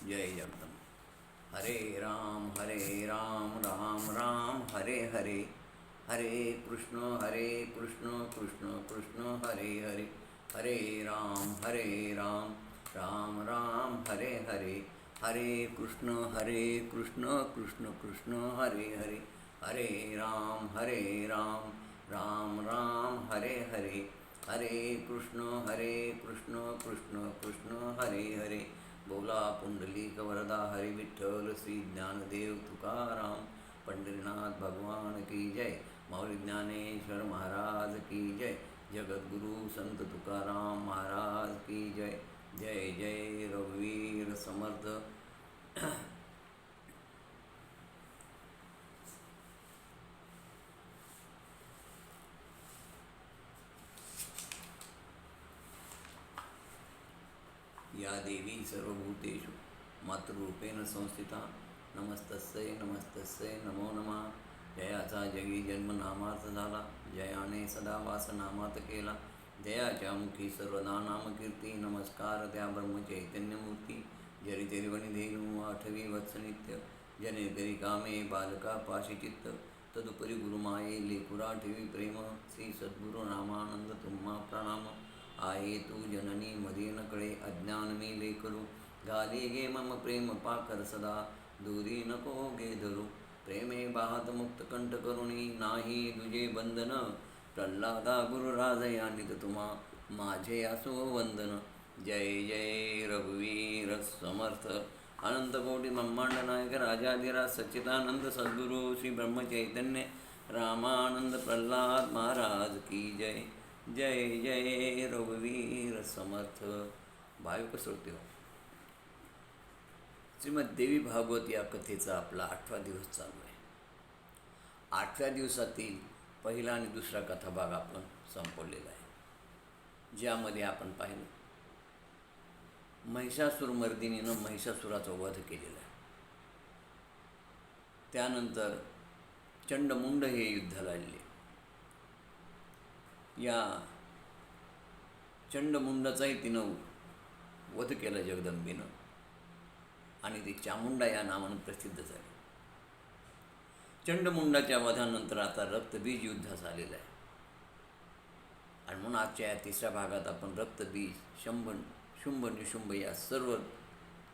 जय जगदम्ब। हरे राम राम राम हरे हरे, हरे कृष्ण कृष्ण कृष्ण हरे हरे, हरे राम राम राम हरे हरे, हरे कृष्ण कृष्ण कृष्ण हरे हरे, हरे राम राम राम हरे हरे, हरे कृष्ण कृष्ण कृष्ण हरे हरे। बोला पुंडलिक वरदा हरि विठ्ठल श्री ज्ञानदेव तुकाराम, पंढरीनाथ भगवान की जय, मौली ज्ञानेश्वर महाराज की जय, जगद्गुरु संत तुकाराम महाराज की जय। जय जय रघुवीर समर्थ। या देवी सर्वभूतेषु मातृरूपेण संस्थिता, नमस्तस्यै नमो नमः। जयाचा जगी जन्म नामार्थ झाला, जयाने सदा वास नामात केला, जयाच्या मुखी सर्वदा नामकीर्ती, नमस्कार त्या ब्रह्मचैतन्यमूर्ती। जरी तेरवणी धेनु आठवी वत्सनित्य, जने करी कामे बालका पाशी चित्त, तदुपरी गुरुमाये लेकुरा ठेवी प्रेम, श्री सद्गुरु रामानंद तुम्हा प्रणाम। आहे तू जननी मध्ये न कळे, अज्ञान मी लेकरू, घाली गे मम प्रेम पाखर सदा, दूरी नको गे धरू, प्रेमे बाहत मुक्त कंठ करुणी, नाही तुझे बंधन, प्रल्हादा गुरुराज यानित तुम्हा, माझे असो वंदन। जय जय रघुवीर समर्थ, अनंत कोटी ब्रह्मांड नायक राजाधिराज सच्चिदानंद सद्गुरु श्री ब्रह्मचैतन्य रामानंद प्रल्हाद महाराज की जय। जय जय रघुवीर समर्थ। भाविक श्रोते हो, श्रीमद देवी भागवत या कथेचा आपला 8वा दिवस चालू आहे। 8व्या दिवसातील पहिला आणि दुसरा कथाभाग आपण संपवलेला आहे, ज्यामध्ये आपण पाहिलं महिषासुरमर्दिनीनं महिषासुराचा वध केलेला आहे। त्यानंतर चंडमुंड हे युद्धाला आले। या चंडमुंडाचाही तिनं वध केला जगदंबेनं, आणि ती चामुंडा या नावानं प्रसिद्ध झाली। चंडमुंडाच्या वधानंतर आता रक्तबीज युद्ध झालेलं आहे, आणि म्हणून आजच्या या तिसऱ्या भागात आपण रक्तबीज, शुंभ निशुंभ या सर्व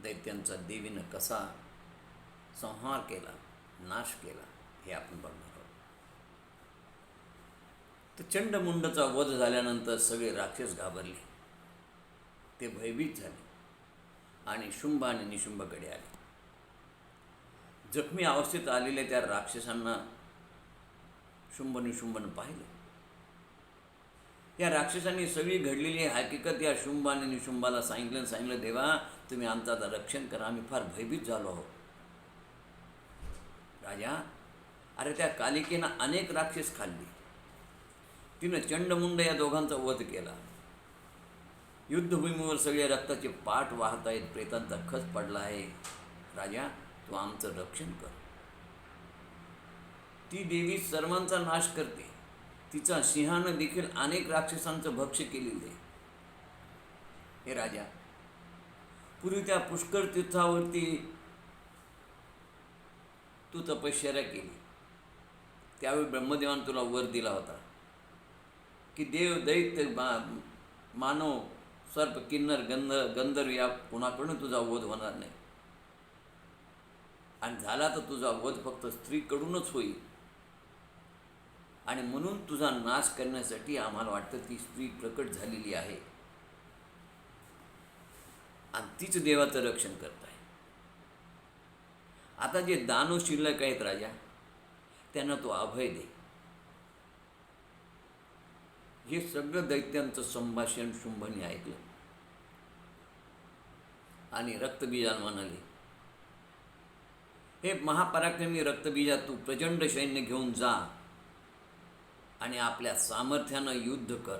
दैत्यांचा देवीनं कसा संहार केला, नाश केला, हे आपण बघणार आहोत। तर चंडमुंडचा वध झाल्यानंतर सगळे राक्षस घाबरले, ते भयभीत झाले आणि शुंभ आणि निशुंभकडे आले। जखमी अवस्थेत आलेल्या त्या राक्षसांना शुंभ निशुंभनं पाहिलं। या राक्षसांनी सगळी घडलेली हकीकत या शुंभ आणि निशुंभाला सांगितलं, देवा तुम्ही आमचं आता रक्षण करा, आम्ही फार भयभीत झालो आहोत। राजा, अरे त्या कालिकेनं अनेक राक्षस खाल्ली, तिनं चंडमुंड या दोघांचा वध केला। युद्धभूमीवर सगळे रक्ताचे पाठ वाहत आहेत, प्रेतांचा खच पडला आहे। राजा, तू आमचं रक्षण कर। ती देवी सर्वांचा नाश करते, तिचा सिंहानं देखील अनेक राक्षसांचं भक्ष्य केलेलं आहे। हे राजा, पूर्वी त्या पुष्कर तीर्थावरती तू तपश्चर्या केली, त्यावेळी ब्रह्मदेवानं तुला वर दिला होता की देव, दैत्य, मानव, सर्प, किन्नर, गंधर्व या कुणाकडून तुझा वध होणार नाही, आणि झाला तर तुझा वध फक्त स्त्रीकडूनच होईल, आणि म्हणून तुझा नाश करण्यासाठी आम्हाला वाटतं ती स्त्री प्रकट झालेली आहे, आणि तीच देवाचं रक्षण करत आहे। आता जे दानव शिल्लक आहेत राजा, त्यांना तो अभय दे। हे सगळं दैत्यांचं संभाषण शुंभने ऐकलं, आणि रक्तबीजाला म्हणाले, हे महापराक्रमी रक्तबीजा, तू प्रचंड सैन्य घेऊन जा आणि आपल्या सामर्थ्यानं युद्ध कर।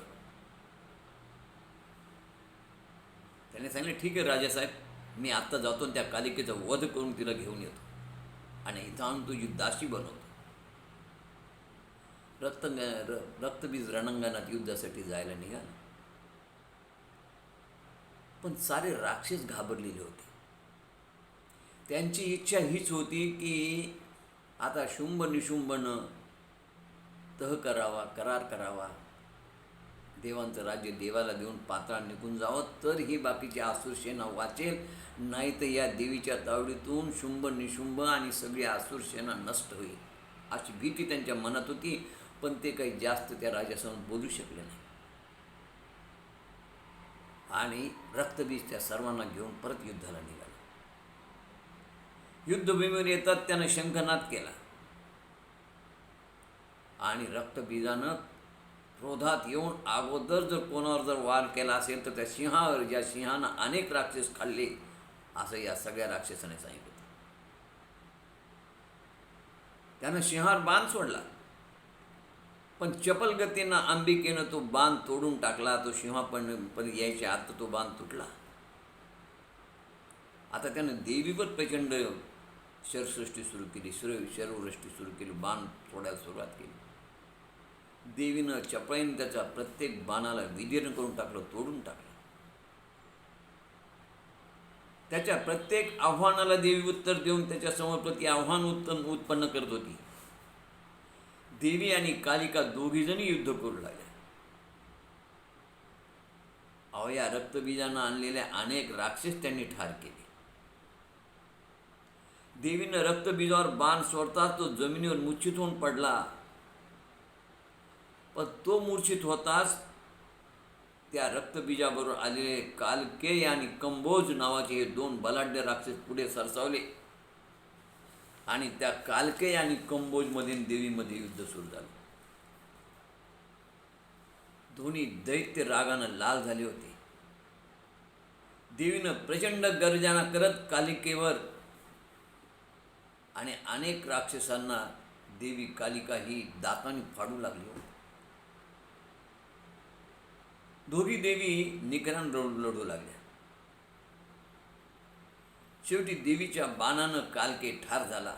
त्याने सांगितलं, ठीक आहे राजासाहेब, मी आत्ता जातो आणि त्या कालिकेचा वध करून तिला घेऊन येतो, आणि इथं आणून तुझी दासी बनवतो। रक्तबीज रणांगणात युद्धासाठी जायला निघाला, पण सारे राक्षस घाबरलेले होते। त्यांची इच्छा हीच होती की आता शुंभ निशुंभनं तह करावा, करार करावा, देवांचं राज्य देवाला देऊन पाताळ निघून जावं, तर ही बाकीची आसुरसेना वाचेल, नाही तर या देवीच्या तावडीतून शुंभ निशुंभ आणि सगळी आसुरसेना नष्ट होईल, अशी भीती त्यांच्या मनात होती. पण ते काही जास्त त्या राजासमोर बोलू शकले नाही. आणि रक्तबीज त्या सर्वांना घेऊन परत युद्धाला निघाला. युद्धभूमीवर येतात त्यानं शंखनाद केला आणि रक्तबीजानं क्रोधात येऊन अगोदर जर कोणावर जर वार केला असेल तर त्या सिंहावर, ज्या सिंहानं अनेक राक्षस खाल्ले, असं या सगळ्या राक्षसाने सांगितलं. त्यानं सिंहावर बाण सोडला, पण चपल गतीनं अंबिकेनं तो बाण तोडून टाकला. तो सिंहापर्यंत यायच्या आत तो बाण तुटला. आता त्यानं देवीवर प्रचंड शरसृष्टी सुरू केली, शरवृष्टी सुरू केली, बाण सोडायला सुरुवात केली. देवीनं चपळीनं त्याच्या प्रत्येक बाणाला विदीर्ण करून टाकलं, तोडून टाकलं. त्याच्या प्रत्येक आव्हानाला देवी उत्तर देऊन त्याच्यासमोर प्रति आव्हान उत्पन्न करत होती. देवी आणि कालिका दोघीजणी युद्ध करू लागल्या. या रक्तबीजानं आणलेल्या अनेक राक्षस त्यांनी ठार केले. देवीनं रक्तबीजावर बाण सोडताच तो जमिनीवर मूर्छित होऊन पडला. पण तो मूर्छित होताच त्या रक्तबीजाबरोबर आलेले कालकेय आणि कंबोज नावाचे हे दोन बलाढ्य राक्षस पुढे सरसावले आणि त्या कालकेय आणि कंबोजमध्ये देवीमध्ये युद्ध सुरू झालं. दोन्ही दैत्य रागानं लाल झाले होते. देवीनं प्रचंड गर्जना करत कालिकेवर आणि अनेक राक्षसांना देवी कालिका ही दाताने फाडू लागली होती. दोघी देवी निकरानं लढू लागल्या. शेवटी देवीच्या बाणानं कालके ठार झाला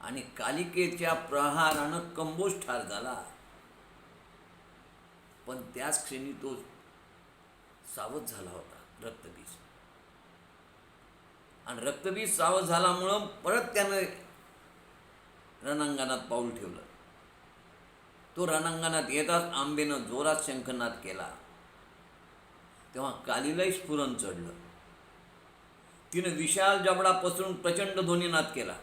आणि कालिकेच्या प्रहारानं कंबोज ठार झाला. पण त्याच क्षणी तो सावध झाला होता, रक्तबीज. आणि रक्तबीज सावध झाल्यामुळं परत त्यानं रणांगणात पाऊल ठेवलं. तो रणांगणात येताच आंबेनं जोरात शंखनाद केला. तेव्हा कालीलाही स्फुरण चढलं. तिनं विशाल जबडा पसरून प्रचंड ध्वनिनाद केला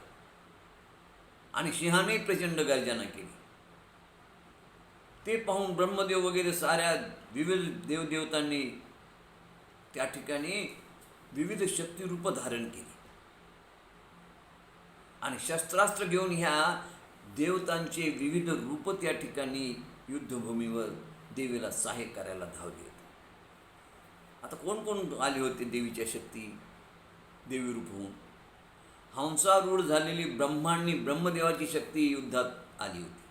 आणि सिंहानेही प्रचंड गर्जना केली. ते पाहून ब्रह्मदेव वगैरे साऱ्या विविध देवदेवतांनी त्या ठिकाणी विविध शक्तिरूप धारण केली आणि शस्त्रास्त्र घेऊन ह्या देवतांचे विविध रूप त्या ठिकाणी युद्धभूमीवर देवीला सहाय्य करायला धावले होते. आता कोण कोण आले होते देवीच्या शक्ती देवी रूप होऊन? हंसारूढ झालेली ब्रह्मांनी ब्रह्मदेवाची शक्ती युद्धात आली होती.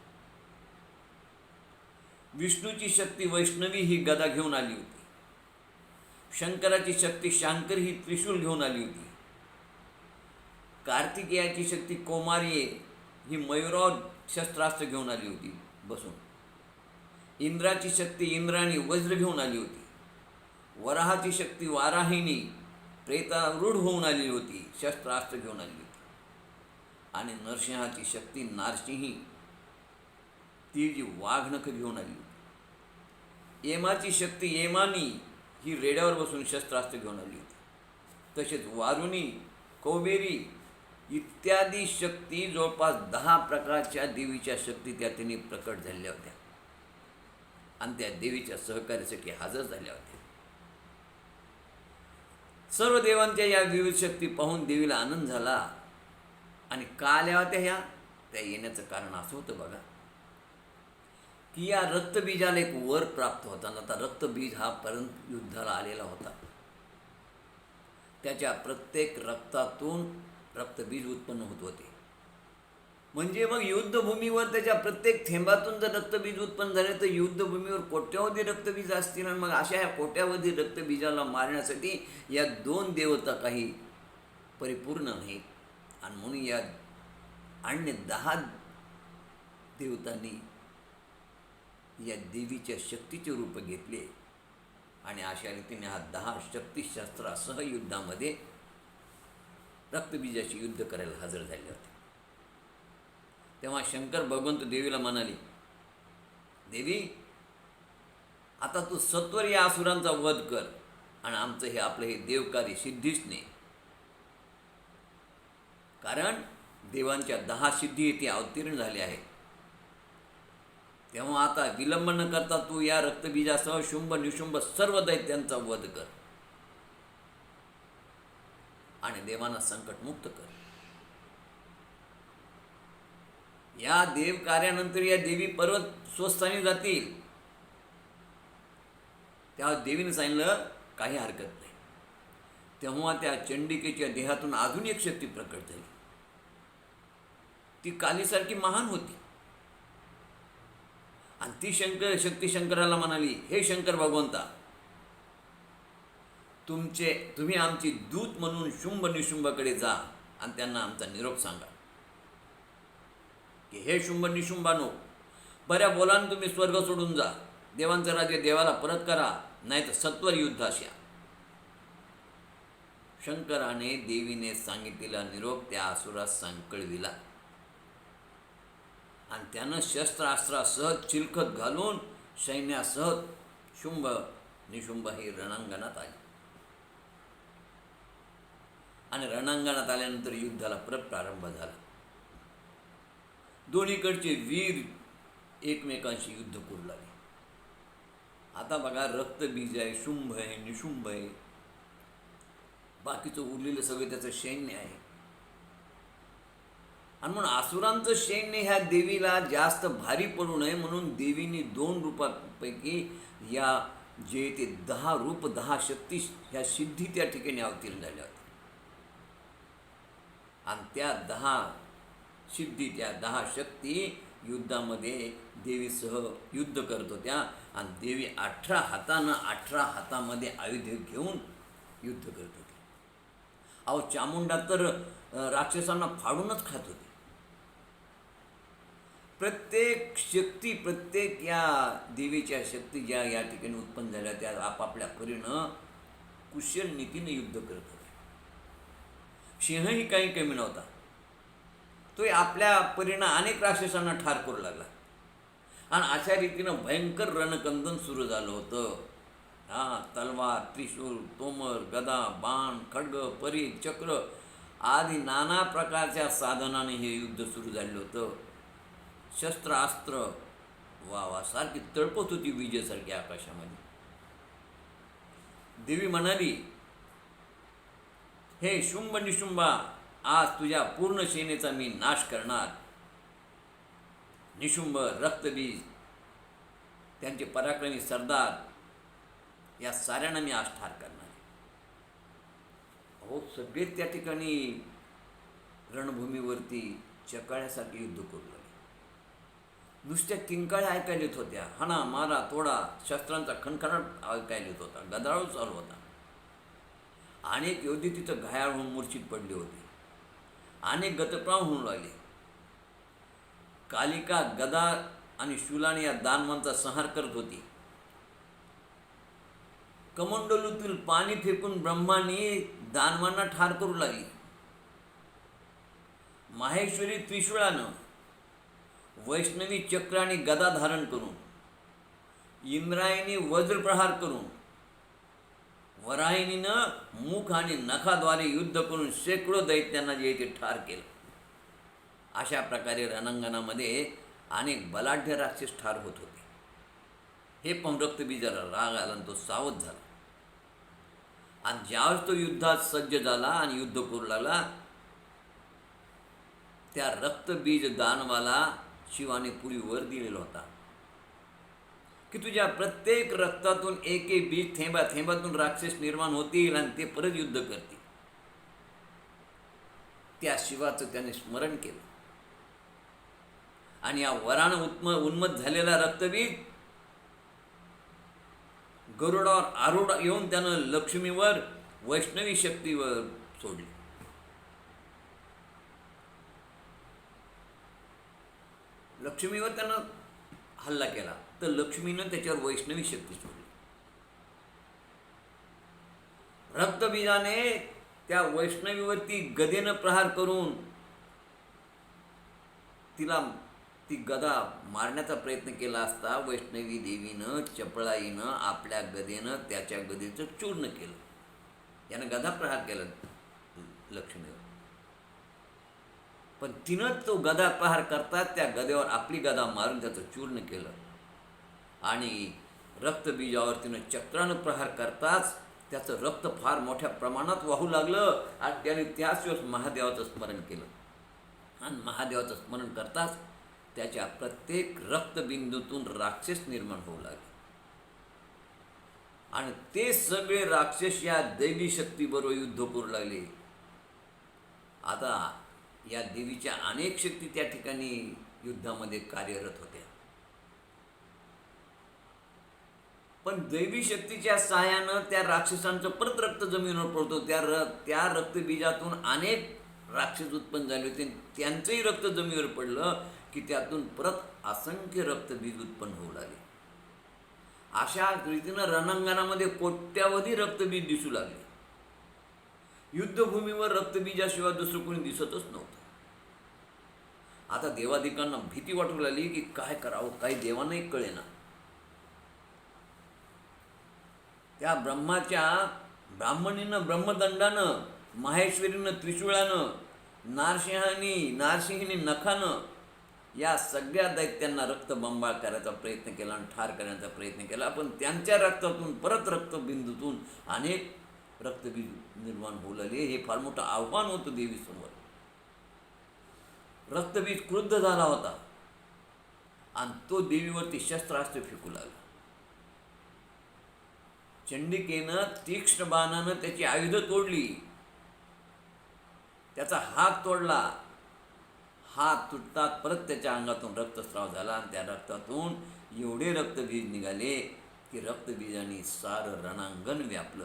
विष्णूची शक्ती वैष्णवी ही गदा घेऊन आली होती. शंकराची शक्ती शांकर ही त्रिशूल घेऊन आली होती. कार्तिकेयाची शक्ती कोमारी ही मयूराव शस्त्रास्त्र घेऊन आली होती बसून. इंद्राची शक्ती इंद्राणी वज्र घेऊन आली होती. वराहाची शक्ती वाराहिणी प्रेतारूढ होऊन आली होती, शस्त्रास्त्र घेऊन आली होती. आणि नरसिंहाची शक्ती नारसिंही, ती जी वाघनख घेऊन आली होती. येमाची शक्ती येमानी ही रेड्यावर बसून शस्त्रास्त्र घेऊन आली होती. तसेच वारुणी, कौबेरी इत्यादी शक्ती जवळपास 10 प्रकारच्या देवीच्या शक्ती त्या त्यांनी प्रकट झालेल्या होत्या आणि त्या देवीच्या सहकार्यासाठी हजर झाल्या होत्या. सर्व देवांच्या या विविध शक्ती पाहून देवीला आनंद झाला. आणि का आल्या होत्या ह्या? त्या येण्याचं कारण असं होतं बघा, की या रक्तबीजाला एक वर प्राप्त होता. आता रक्तबीज हा पर्यंत युद्धाला आलेला होता. त्याच्या प्रत्येक रक्तातून रक्तबीज उत्पन्न होत होते. म्हणजे मग युद्धभूमीवर त्याच्या प्रत्येक थेंबातून जर रक्तबीज उत्पन्न झाले तर युद्धभूमीवर कोट्यावधी रक्तबीज असतील. आणि मग अशा या कोट्यावधी रक्तबीजाला मारण्यासाठी या 2 देवता काही परिपूर्ण नाहीत. आणि म्हणून या अन्य 10 देवतांनी या देवीच्या शक्तीचे रूप घेतले आणि अशा रीतीने हा 10 शक्तिशास्त्रासह युद्धामध्ये रक्तबीजाशी युद्ध करायला हजर झाले होते. तेव्हा शंकर भगवंत देवीला म्हणाले, देवी, आता तू सत्वर या असुरांचा वध कर आणि आमचं हे आपलं हे देवकार्य सिद्धीच नाही. कारण देवांच्या 10 सिद्धी येथे अवतीर्ण झाल्या आहेत. तेव्हा आता विलंब न करता तू या रक्तबीजासह शुंभ निशुंभ सर्व दैत्यांचा वध कर आणि देवांना संकटमुक्त कर. या देव कार्यानंतर या देवी पर्वत स्वस्थानी जातील. तेव्हा देवीने सांगितलं, काही हरकत नाही. तेव्हा त्या चंडिकेच्या देहातून अजून एक शक्ती प्रकट झाली. ती कालीसारखी महान होती आणि ती शक्ती शंकराला म्हणाली, हे शंकर भगवंता, तुम्ही आमची दूत म्हणून शुंभ निशुंभाकडे जा आणि त्यांना आमचा निरोप सांगा की हे शुंभ निशुंभानो, बऱ्या बोलान तुम्ही स्वर्ग सोडून जा, देवांचं राज्य देवाला परत करा, नाही तर सत्वर युद्धास या. शंकराने देवीने सांगितलेला निरोप त्या असुरास सांकळविला आणि त्यानं शस्त्रास्त्रासह चिलखत घालून सैन्यासह शुंभ निशुंभ हे रणांगणात आले. आणि रणांगणात आल्यानंतर युद्धाला परत प्रारंभ झाला. दोन्हीकडचे वीर एकमेकांशी युद्ध करू लागले. आता बघा, रक्तबीज आहे, शुंभ आहे, निशुंभ आहे, बाकीचं उरलेलं सगळं त्याचं सैन्य आहे. आणि म्हणून असुरांचं सैन्य ह्या देवीला जास्त भारी पडू नये म्हणून देवीने 2 रूपांपैकी या जे ते 10 रूप 10 शक्ती ह्या सिद्धी त्या ठिकाणी अवतीर्ण झाल्या होत्या. आणि त्या 10 सिद्धी, त्या 10 शक्ती युद्धामध्ये देवीसह युद्ध करत होत्या. आणि देवी 18 हातामध्ये आयुध घेऊन युद्ध करत होती. अहो, चामुंडा तर राक्षसांना फाडूनच खात होती. प्रत्येक शक्ती, प्रत्येक या देवीच्या शक्ती ज्या या ठिकाणी उत्पन्न झाल्या त्या आपापल्या परीनं कुशल नीतीने युद्ध करत होते. सिंहही काही कमी नव्हता. तो आपल्या परीनं अनेक राक्षसांना ठार करू लागला. आणि अशा रीतीनं भयंकर रणकंदन सुरू झालं होतं. तलवार, त्रिशूल, तोमर, गदा, बाण, खड्ग, परी, चक्र आदी नाना प्रकारच्या साधनाने हे युद्ध सुरू झालं होतं. शस्त्रास्त्र वा सारखी तळपत होती विजेसारखी आकाशामध्ये. देवी म्हणाली, हे शुंभ निशुंभा, आज तुझ्या पूर्ण सेनेचा मी नाश करणार. निशुंभ, रक्तबीज, त्यांचे पराक्रमी सरदार या साऱ्यांना मी आज ठार करणार. हो, सगळेच त्या ठिकाणी रणभूमीवरती चकाळ्यासारखे युद्ध करू लागले. नुसत्या किंकाळ्या ऐकायला येत होत्या. हाणा मारा तोडा, शस्त्रांचा खणखणाट ऐकायला येत होता. गदारोळ चालू होता. अनेक योद्धे तिथं घायाळ होऊन मूर्छित पडले होते. अनेक गतप्राण होऊन लागले. कालिका गदा आणि शूलाने या दानवांचा संहार करत होती. कमंडलूतील पाणी फेकून ब्रह्माने दानवांना ठार करू लागली. माहेश्वरी त्रिशूळानं, वैष्णवी चक्र आणि गदा धारण करून, इंद्रायणी वज्रप्रहार करून, वराहिणीनं मुख आणि नखाद्वारे युद्ध करून शेकडो दैत्यांना जे ते ठार केलं. अशा प्रकारे रणांगणामध्ये अनेक बलाढ्य राक्षस ठार होत होते. हे पण रक्तबीजाला राग आला आणि तो सावध झाला. आणि ज्यावेळेस तो युद्धात सज्ज झाला आणि युद्ध करू लागला, त्या रक्तबीज दानवाला शिवाने पुढे वर दिलेला होता की तुझ्या प्रत्येक रक्तातून एक एक बीज थेंबातून राक्षस निर्माण होतील आणि ते परत युद्ध करतील. त्या शिवाचं त्याने स्मरण केलं आणि या वरानं उन्मत्त झालेला रक्तबीज गरुडावर आरूढ येऊन त्यानं लक्ष्मीवर, वैष्णवी शक्तीवर सोडली. लक्ष्मीवर त्यानं हल्ला केला तर लक्ष्मीनं त्याच्यावर वैष्णवी शक्ती सोडली. रक्तबीजाने त्या वैष्णवीवरती गदेनं प्रहार करून तिला ती गदा मारण्याचा प्रयत्न केला असता वैष्णवी देवीनं चपळाईनं आपल्या गदेनं त्याच्या गदेचं चूर्ण केलं. यानं गदा प्रहार केला लक्ष्मीवर. पण तिनं तो गदा प्रहार करताच त्या गदेवर आपली गदा मारून त्याचं चूर्ण केलं. आणि रक्तबीजावर तिनं चक्रानं प्रहार करताच त्याचं रक्त फार मोठ्या प्रमाणात वाहू लागलं. आणि त्याने त्याच दिवस महादेवाचं स्मरण केलं. आणि महादेवाचं स्मरण करताच त्याच्या प्रत्येक रक्तबिंदूतून राक्षस निर्माण होऊ लागले. आणि ते सगळे राक्षस या दैवी शक्तीबरोबर युद्ध करू लागले. आता या देवीच्या अनेक शक्ती त्या ठिकाणी युद्धामध्ये कार्यरत होत्या. पण दैवी शक्तीच्या सहाय्यानं त्या राक्षसांचं परत रक्त जमिनीवर पडतो. त्या रक्तबीजातून अनेक राक्षस उत्पन्न झाले होते. त्यांचंही रक्त जमिनीवर पडलं की त्यातून परत असंख्य रक्तबीज उत्पन्न होऊ लागले. अशा रीतीनं रणांगणामध्ये कोट्यावधी रक्तबीज दिसू लागले. युद्धभूमीवर रक्तबीजाशिवाय दुसरं कोणी दिसतच नव्हतं. आता देवादिकांना भीती वाटू लागली की काय करावं, काही देवांनाही कळेना. त्या ब्राह्मणीनं ब्रह्मदंडानं, माहेश्वरीनं त्रिशूळानं, नारसिंहीने नखानं या सगळ्या दैत्यांना रक्तबंबाळ करायचा प्रयत्न केला आणि ठार करण्याचा प्रयत्न केला. पण त्यांच्या रक्तातून परत रक्तबिंदूतून अनेक रक्तबीज निर्माण होऊ लागले. हे फार मोठं आव्हान होतं देवीसमोर. रक्तबीज क्रुद्ध झाला होता आणि तो देवीवरती शस्त्रास्त्र फेकू लागला. चंडिकेनं तीक्ष्ण बाणानं त्याची आयुधं तोडली. त्याचा हात तोडला. हात तुटतात परत त्याच्या अंगातून रक्तस्राव झाला आणि त्या रक्तातून एवढे रक्तबीज निघाले की रक्तबीजांनी सारं रणांगण व्यापलं.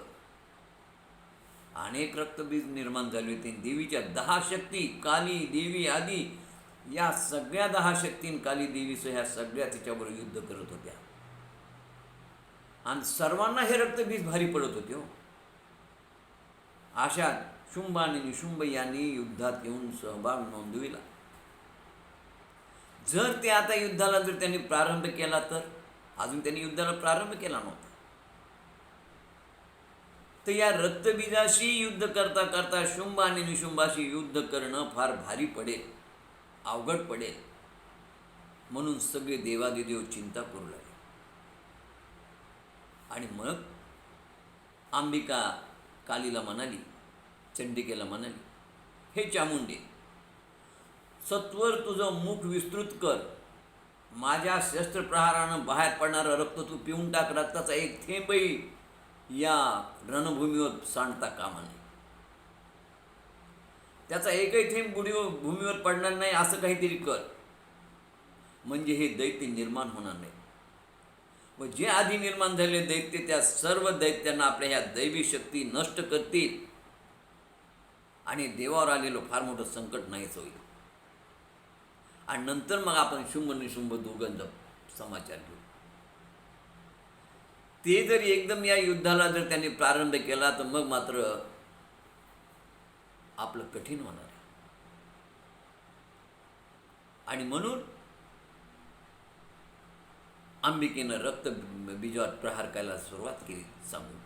अनेक रक्तबीज निर्माण झाले होते. देवीच्या 10 शक्ती, काली देवी आदी या सगळ्या 10 शक्ती काली देवीसह ह्या सगळ्या तिच्याबरोबर युद्ध करत होत्या. आणि सर्वांना हे रक्तबीज भारी पडत होते. अशा शुंभ आणि निशुंभ यांनी युद्धात येऊन सहभाग नोंदविला. जर ते आता युद्धाला जर त्यांनी प्रारंभ केला तर, अजून त्यांनी युद्धाला प्रारंभ केला नव्हता, तर या रक्तबीजाशी युद्ध करता करता शुंभ आणि निशुंभाशी युद्ध करणं फार भारी पडेल, अवघड पडेल. म्हणून सगळे देवादिदेव चिंता करू लागले. आणि मग अंबिका कालीला म्हणाली, चंडिकेला म्हणाली, हे चामुंडे, सत्वर तुझं मुख विस्तृत कर. माझ्या शस्त्रप्रहारानं बाहेर पडणारं रक्त तू पिऊन टाक. रक्ताचा एक थेंबही या रणभूमीवर सांडता कामा नये. त्याचा एकही थेंब भूमीवर पडणार नाही असं काहीतरी कर, म्हणजे हे दैत्य निर्माण होणार नाही. व जे आधी निर्माण झालेले दैत्य त्या सर्व दैत्यांना आपल्या ह्या दैवी शक्ती नष्ट करतील आणि देवावर आलेलं फार मोठं संकट नाहीच होईल. आणि नंतर मग आपण शुंभ निशुंभ दोघांचा समाचार घेऊ. ते जर एकदम या युद्धाला जर त्यांनी प्रारंभ केला तर मग मात्र आपलं कठीण होणार आहे. आणि म्हणून अंबिकेनं रक्तबीजावर प्रहार करायला सुरुवात केली. सांगून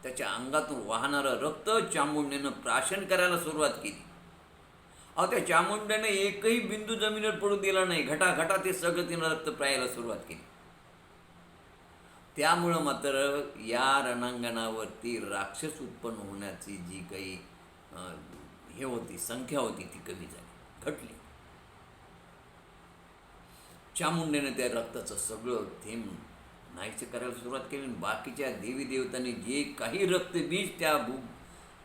त्याच्या अंगातून वाहणारं रक्त चामुंडेनं प्राशन करायला सुरुवात केली. अहो, त्या चामुंडेनं एकही बिंदू जमिनीवर पडू दिला नाही. घटाघटा ते सगळं तिनं रक्त प्यायला सुरुवात केली. त्यामुळं मात्र या रणांगणावरती राक्षस उत्पन्न होण्याची जी काही हे होती, संख्या होती, ती कमी झाली, घटली. चामुंडेनं त्या रक्ताचं सगळं थेंब नाहीचं करायला सुरुवात केली. बाकीच्या देवी देवतांनी जे काही रक्तबीज त्या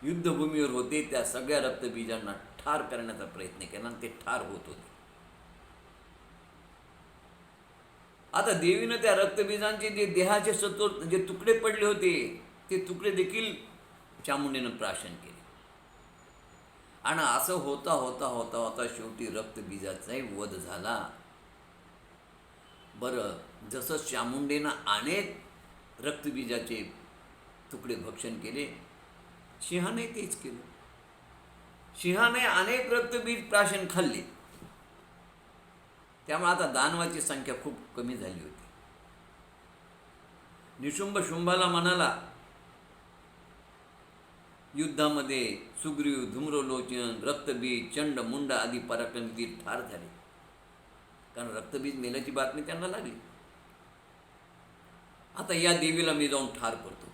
युद्धभूमीवर होते त्या सगळ्या रक्तबीजांना ठार करण्याचा प्रयत्न केला आणि ते ठार होत होते. आता देवीनं त्या रक्तबीजांचे जे देहाचे सत्वर जे तुकडे पडले होते ते तुकडे देखील चामुंडेनं प्राशन केले. आणि असं होता होता होता होता शेवटी रक्तबीजाचाही वध झाला. बरं, जसं चामुंडेनं अनेक रक्तबीजाचे तुकडे भक्षण केले, सिंहाने तेच केलं. सिंहाने अनेक रक्तबीज प्राशन खाल्ले, त्यामुळे आता दानवाची संख्या खूप कमी झाली होती. निशुंभ शुंभाला म्हणाला, युद्धामध्ये सुग्रीव, धूम्रलोचन, रक्तबीज, चंड, मुंड आदी पराक्रमी ठार झाले, कारण रक्तबीज मेल्याची बातमी त्यांना लागली. आता या देवीला मी जाऊन ठार करतो.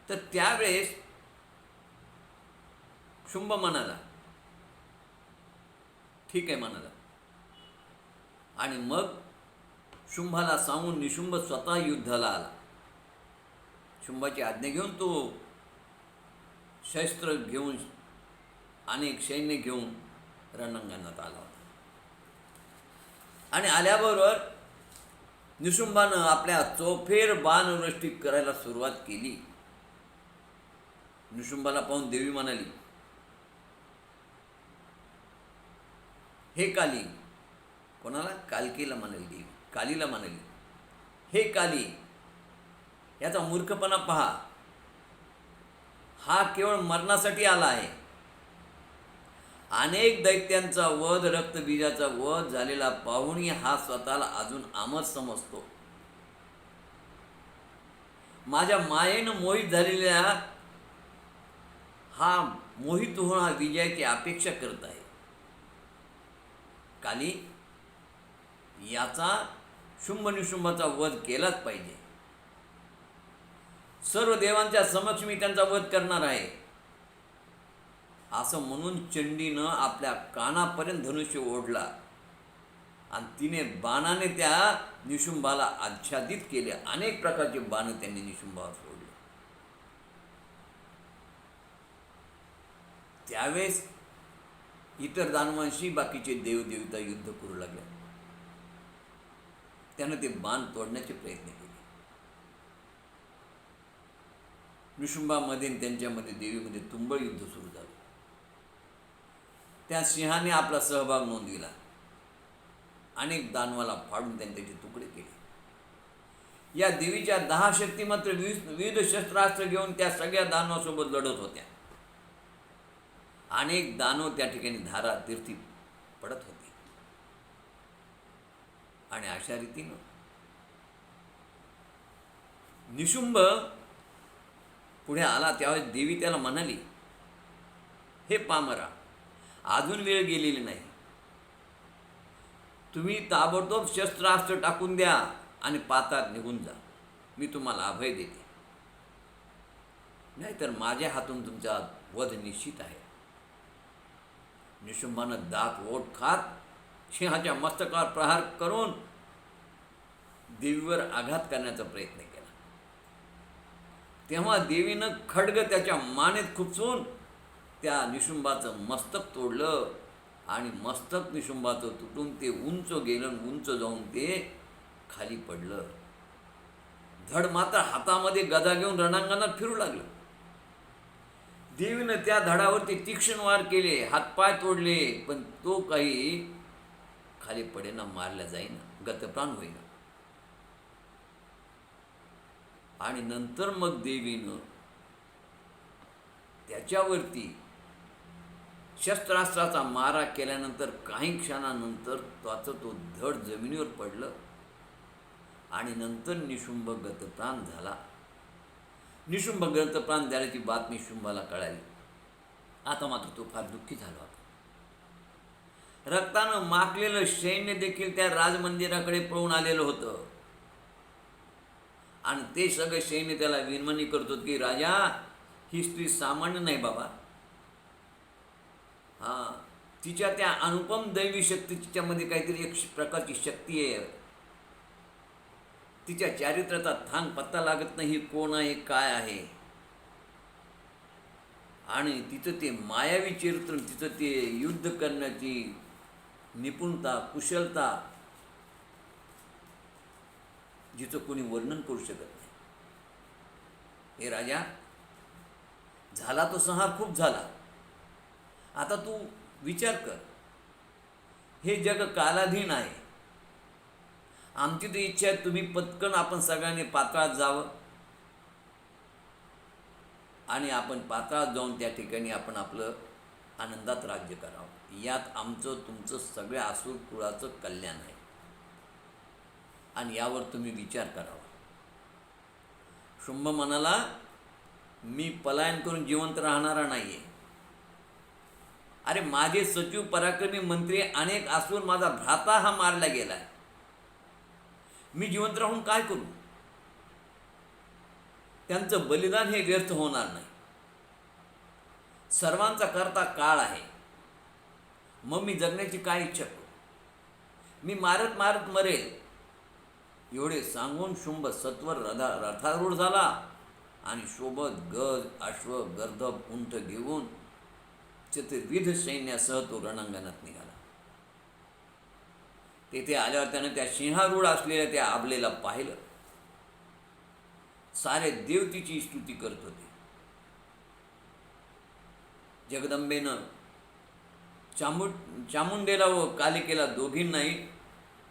तर त्यावेळेस शुंभ म्हणाला, ठीक आहे म्हणाला. आणि मग शुंभाला सांगून निशुंभ स्वतः युद्धाला आला. शुंभाची आज्ञा घेऊन तो शस्त्र घेऊन, अनेक सैन्य घेऊन रणांगणात आला होता. आणि आल्याबरोबर निशुंभानं आपल्या चौफेर बाणवृष्टी करायला सुरुवात केली. निशुंभाला पाहून देवी म्हणाली, हे काली, कोणाला? कालकीला म्हणाली देवी. कालीला म्हणाली, हे काली, याचा मूर्खपणा पहा. हा केवळ मरणासाठी आला आहे. अनेक दैत्यांचा वध, रक्तबीजाचा वध झालेला पाहूनही हा स्वतःला अजून अमर समजतो. माझ्या मायेनं मोहित झालेल्या हा मोहित होऊन हा विजयाची अपेक्षा करत आहे. काली, याचा शुंभ निशुंभाचा वध केलाच पाहिजे. सर्व देवांच्या समक्ष मी त्यांचा वध करणार आहे. असं म्हणून चंडीनं आपल्या कानापर्यंत धनुष्य ओढला आणि तिने बाणाने त्या निशुंभाला आच्छादित केले. अनेक प्रकारचे बाण त्यांनी निशुंभावर सोडले. त्यावेळेस इतर दानवांशी बाकीचे देवदेवता युद्ध करू लागले. त्यानं ते बाण तोडण्याचे प्रयत्न केले. निशुंभामध्ये आणि त्यांच्यामध्ये, देवीमध्ये तुंबळ युद्ध सुरू झालं. त्या सिंहाने आपला सहभाग नोंदविला. अनेक दानवाला फाडून त्यांनी त्याचे तुकडे केले. या देवीच्या 10 शक्ती मात्र विविध शस्त्रास्त्र घेऊन त्या सगळ्या दानवासोबत लढत होत्या. अनेक दानव त्या ठिकाणी धारा तीर्थी पडत होते. आणि अशा रीतीनं निशुंभ पुढे आला. त्यावेळेस देवी त्याला म्हणाली, हे पामरा, अजून वेळ गेलेली नाही. तुम्ही ताबडतोब शस्त्रास्त्र टाकून द्या आणि पातात निघून जा. मी तुम्हाला अभय देते. नाहीतर माझ्या हातून तुमचा वध निश्चित आहे. निशुंभानं दात ओठ खात सिंहाच्या मस्तकावर प्रहार करून देवीवर आघात करण्याचा प्रयत्न केला. तेव्हा देवीनं खड्ग त्याच्या मानेत खुपसून त्या निशुंभाचं मस्तक तोडलं आणि मस्तक निशुंभाचं तुटून ते उंच गेलं. उंच जाऊन ते खाली पडलं. धड मात्र हातामध्ये गदा घेऊन रणांगणात फिरू लागलं. देवीनं त्या धडावरती तीक्ष्ण वार केले, हातपाय तोडले, पण तो काही खाली पडेना, मारल्या जाईना, गतप्राण होईना. आणि नंतर मग देवीनं त्याच्यावरती शस्त्रास्त्राचा मारा केल्यानंतर काही क्षणानंतर त्याचं तो धड जमिनीवर पडलं आणि नंतर निशुंभ गतप्राण झाला. निशुंभ गतप्राण झाल्याची बातमी शुंभाला कळाली. आता मात्र तो फार दुःखी झाला होता. रक्तानं माखलेलं सैन्य देखील त्या राजमंदिराकडे पळून आलेलं होतं. आणि ते सगळे सैन्य त्याला विनवणी करतो की राजा, ही स्त्री सामान्य नाही बाबा. तिच्या त्या अनुपम दैवी शक्ती, तिच्यामध्ये काहीतरी एक प्रकारची शक्ती आहे. तिच्या चारित्र्याचा थांग पत्ता लागत नाही, कोण आहे, काय आहे. आणि तिचं ते मायावी चरित्र, तिचं ते युद्ध करण्याची निपुणता, कुशलता, जिचं कोणी वर्णन करू शकत नाही. हे राजा, झाला तो संहार खूप झाला. आता तू विचार कर, हे जग कालाधीन आहे. आमची तर इच्छा आहे तुम्ही पटकन आपण सगळ्यांनी पाताळात जावं आणि आपण पाताळात जाऊन त्या ठिकाणी आपण आपलं आनंदात राज्य करावं. यात आमचं तुमचं सगळ्या असुर कुळाचं कल्याण आहे आणि यावर तुम्ही विचार करावा. शुंभ म्हणाला, मी पलायन करून जिवंत राहणारा नाही आहे. अरे माझे सचिव पराक्रमी मंत्री अनेक असून माझा भ्राता हा मारला गेलाय. मी जिवंत राहून काय करू? त्यांचं बलिदान हे व्यर्थ होणार नाही. सर्वांचा करता काळ आहे. मग मी जगण्याची काय इच्छा करू? मी मारत मारत मरेल. एवढे सांगून शुंभ सत्वर रथारूढ झाला आणि सोबत गज, अश्व, गर्दभ, उंट घेऊन चतुर्विध सैन्यासह तो रणांगणात निघाला. तेथे आल्यावर त्याने त्या सिंहारूढ असलेल्या त्या आबलेला पाहिलं. सारे देव तिची स्तुती करत होते. जगदंबेनं चामुंडेला व कालिकेला दोघींनाही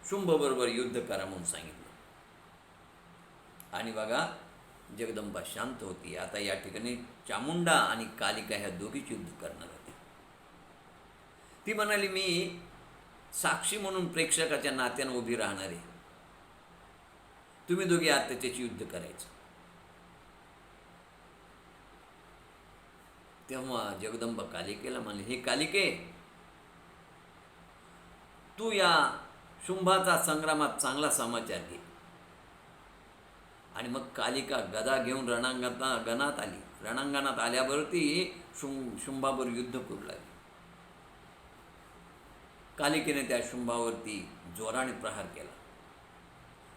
शुंभबरोबर युद्ध करा म्हणून सांगितलं. आणि बघा, जगदंबा शांत होती. आता या ठिकाणी चामुंडा आणि कालिका ह्या दोघीच युद्ध करणार होते. ती म्हणाली, मी साक्षी म्हणून प्रेक्षकाच्या नात्यानं उभी राहणार आहे. तुम्ही दोघे आत त्याच्याशी युद्ध करायचं. तेव्हा जगदंबा कालिकेला म्हणले, हे कालिके, तू या शुंभाचा संग्रामात चांगला समाचार घे. आणि मग कालिका गदा घेऊन रणांगणात आली. रणांगणात आल्यावरती शुंभावर युद्ध करू लागली. कालिकेने त्या शुंभावरती जोराने प्रहार केला.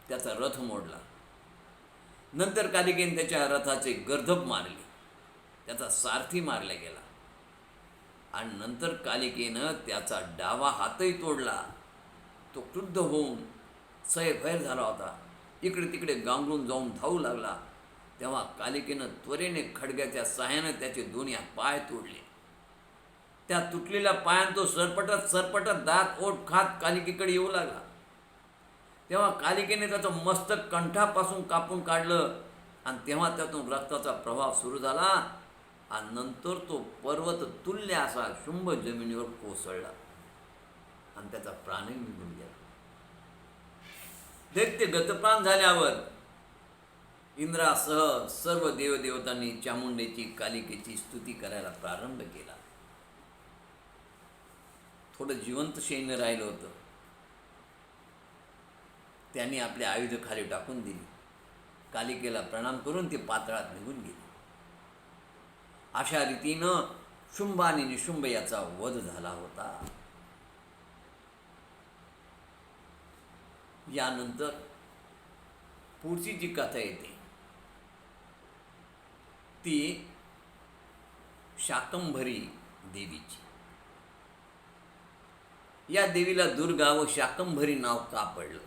त्याचा रथ मोडला. नंतर कालिकेने त्याच्या रथाचे गर्दभ मारले. त्याचा सारथी मारला गेला. आणि नंतर कालिकेनं त्याचा डावा हातही तोडला. तो क्रुद्ध होऊन सैफैर झाला होता. इकडे तिकडे गांगरून जाऊन धावू लागला. तेव्हा कालिकेनं त्वरेने खडग्याच्या सहाय्यानं त्याचे दोन्ही पाय तोडले. त्या तुटलेल्या पायानं तो सरपटत दात ओठ खात कालिकेकडे येऊ लागला. तेव्हा कालिकेने त्याचं मस्तक कंठापासून कापून काढलं आणि तेव्हा त्यातून रक्ताचा प्रवाह सुरू झाला. आणि नंतर तो पर्वत तुल्य असा शुंभ जमिनीवर कोसळला आणि त्याचा प्राणही निघून गेला. दैत्य गतप्राण झाल्यावर इंद्रासह सर्व देवदेवतांनी चामुंडेची, कालिकेची स्तुती करायला प्रारंभ केला. थोडं जिवंत सैन्य राहिलं होतं. त्यांनी आपले आयुध खाली टाकून दिली. कालिकेला प्रणाम करून ते पाताळात निघून गेले. अशा रीतीनं शुंभ आणि निशुंभ याचा वध झाला होता. यानंतर पुढची जी कथा येते ती शाकंभरी देवीची. या देवीला दुर्गा व शाकंभरी नाव का पडलं,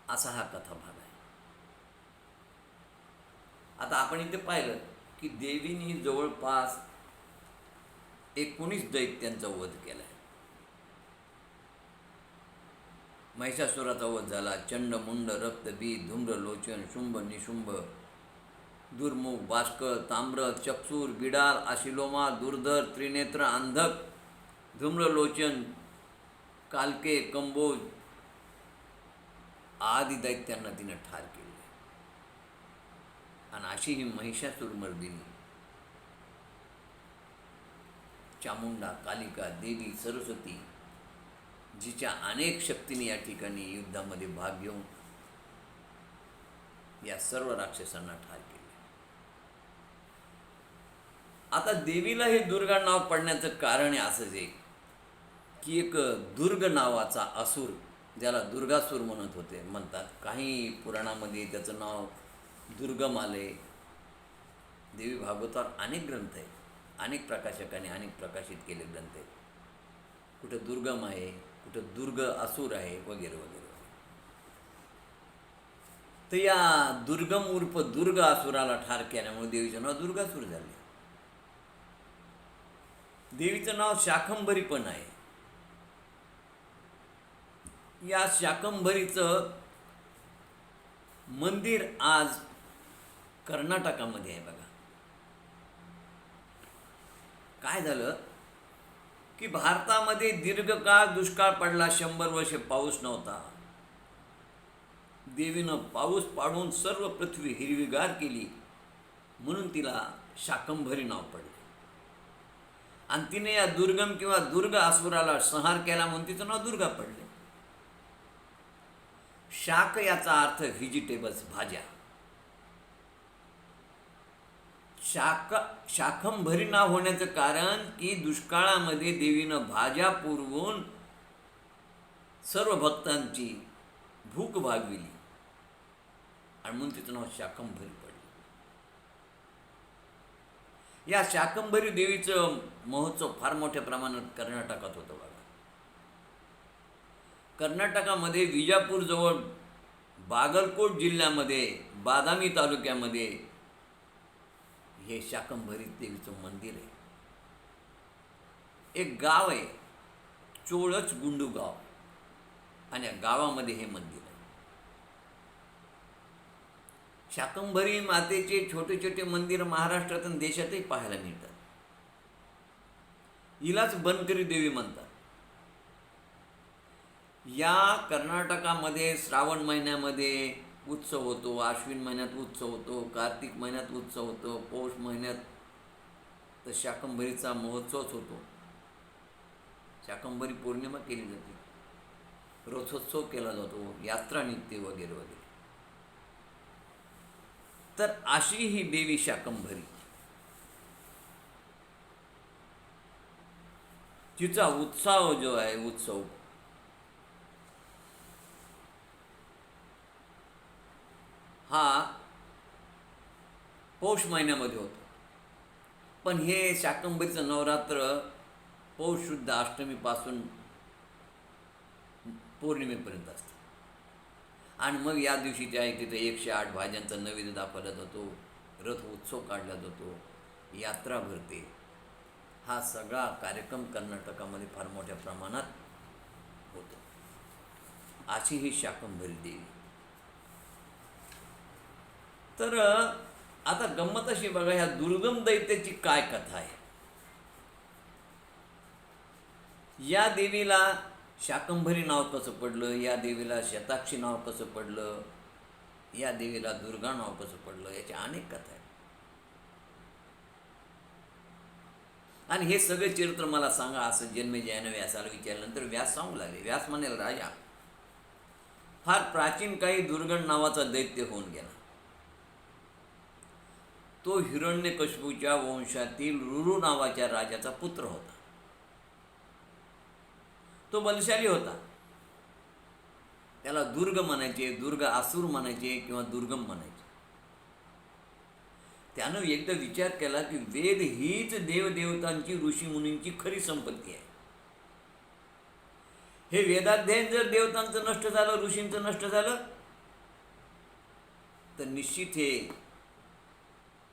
असा हा कथाभाग आहे. आता आपण इथे पाहिलं की देवीने जवळपास 19 दैत्यांचा वध केला आहे. महिषासुराचा वध झाला. चंड, मुंड, रक्तबीज, धूम्रलोचन, शुंभ, निशुंभ, दुर्मुख, बाष्कळ, ताम्र, चक्षुर, बिडाल, आशिलोमा, दुर्धर, त्रिनेत्र, अंधक, धूम्रलोचन, कालके, कंबोज आदी दैत्यांना तिने ठार केले. आणि अशी ही महिषासुरमर्दिनी चामुंडा, कालिका, देवी, सरस्वती, जिच्या अनेक शक्तीने या ठिकाणी युद्धामध्ये भाग घेऊन या सर्व राक्षसांना ठार केले. आता देवीला हे दुर्गा नाव पडण्याचं कारण असंच आहे की एक दुर्ग नावाचा असुर, ज्याला दुर्गासूर म्हणतात. काही पुराणामध्ये त्याचं नाव दुर्गम आले. देवी भागवतावर अनेक ग्रंथ आहेत. अनेक प्रकाशकांनी अनेक प्रकाशित केले ग्रंथ आहेत. कुठं दुर्गम आहे, कुठं दुर्ग असुर आहे, वगैरे वगैरे. तर या दुर्गम उर्फ दुर्ग असुराला ठार केल्यामुळे देवीचं नाव दुर्गासूर झाले. देवीचं नाव शाकंभरी पण आहे. या शाकंभरीचं मंदिर आज कर्नाटकामध्ये आहे बघा. काय झालं की भारतामध्ये दीर्घकाळ दुष्काळ पडला, 100 वर्षे पाऊस नव्हता. देवीनं पाऊस पाडून सर्व पृथ्वी हिरवीगार केली, म्हणून तिला शाकंभरी नाव पडले. आणि तिने या दुर्गम किंवा दुर्ग असुराला संहार केला म्हणून तिचं नाव दुर्गा पडले. शाक याचा अर्थ व्हेजिटेबल्स, भाज्या. शाकंभरी नाव होण्याचं कारण की दुष्काळामध्ये देवीनं भाज्या पुरवून सर्व भक्तांची भूक भागविली आणि म्हणून तिचं नाव शाकंभरी पडलं. या शाकंभरी देवीचं महोत्सव फार मोठ्या प्रमाणात कर्नाटकात होतं बघा. कर्नाटकामध्ये विजापूरजवळ बागलकोट जिल्ह्यामध्ये बादामी तालुक्यामध्ये हे शाकंभरी देवीचं मंदिर आहे. एक गाव आहे, चोळच गुंडू गाव, आणि या गावामध्ये हे मंदिर आहे. शाकंभरी मातेचे छोटे छोटे मंदिर महाराष्ट्रात आणि देशातही पाहायला मिळतात. हिलाच बनकरी देवी म्हणतात. या कर्नाटकामध्ये श्रावण महिन्यामध्ये उत्सव होतो, आश्विन महिन्यात उत्सव होतो, कार्तिक महिन्यात उत्सव होतो, पौष महिन्यात तर शाकंभरीचा महोत्सवच होतो. शाकंभरी पौर्णिमा केली जाते, रथोत्सव केला जातो, यात्रा निघते वगैरे वगैरे. तर अशी ही देवी शाकंभरी, तिचा उत्सव जो आहे, उत्सव हा पौष महिन्यामध्ये होतो. पण हे शाकंभरीचं नवरात्र पौष शुद्ध अष्टमीपासून पौर्णिमेपर्यंत असतं. आणि मग या दिवशी जे आहे तिथे 108 भाज्यांचा नैवेद्य दाखवला जातो, रथ उत्सव काढला जातो, यात्रा भरते. हा सगळा कार्यक्रम कर्नाटकामध्ये फार मोठ्या प्रमाणात होतो. अशी ही शाकंभरी देवी. तर आता गंमत अशी बघा, ह्या दुर्गम दैत्याची काय कथा आहे. या देवीला शाकंभरी नाव कसं पडलं, या देवीला शताक्षी नाव कसं पडलं, या देवीला दुर्गा नाव कसं पडलं, याच्या अनेक कथा आहेत. आणि हे सगळे चरित्र मला सांगा असं जन्मेजयानं व्यासाला विचारल्यानंतर व्यास सांगू लागले. व्यास म्हणाले, राजा, फार प्राचीन काळी दुर्गण नावाचा दैत्य होऊन गेला. तो हिरण्यकशिपूच्या वंशातील रुरु नावाच्या राजाचा पुत्र होता. तो बलशाली होता. त्याला दुर्ग म्हणायचे, दुर्ग असुर म्हणायचे किंवा दुर्गम म्हणायचे. त्यानं एकदा विचार केला की वेद हीच देवदेवतांची, ऋषीमुनींची खरी संपत्ती आहे. हे वेदाध्ययन जर देवतांचं नष्ट झालं, ऋषींचं नष्ट झालं, तर निश्चित हे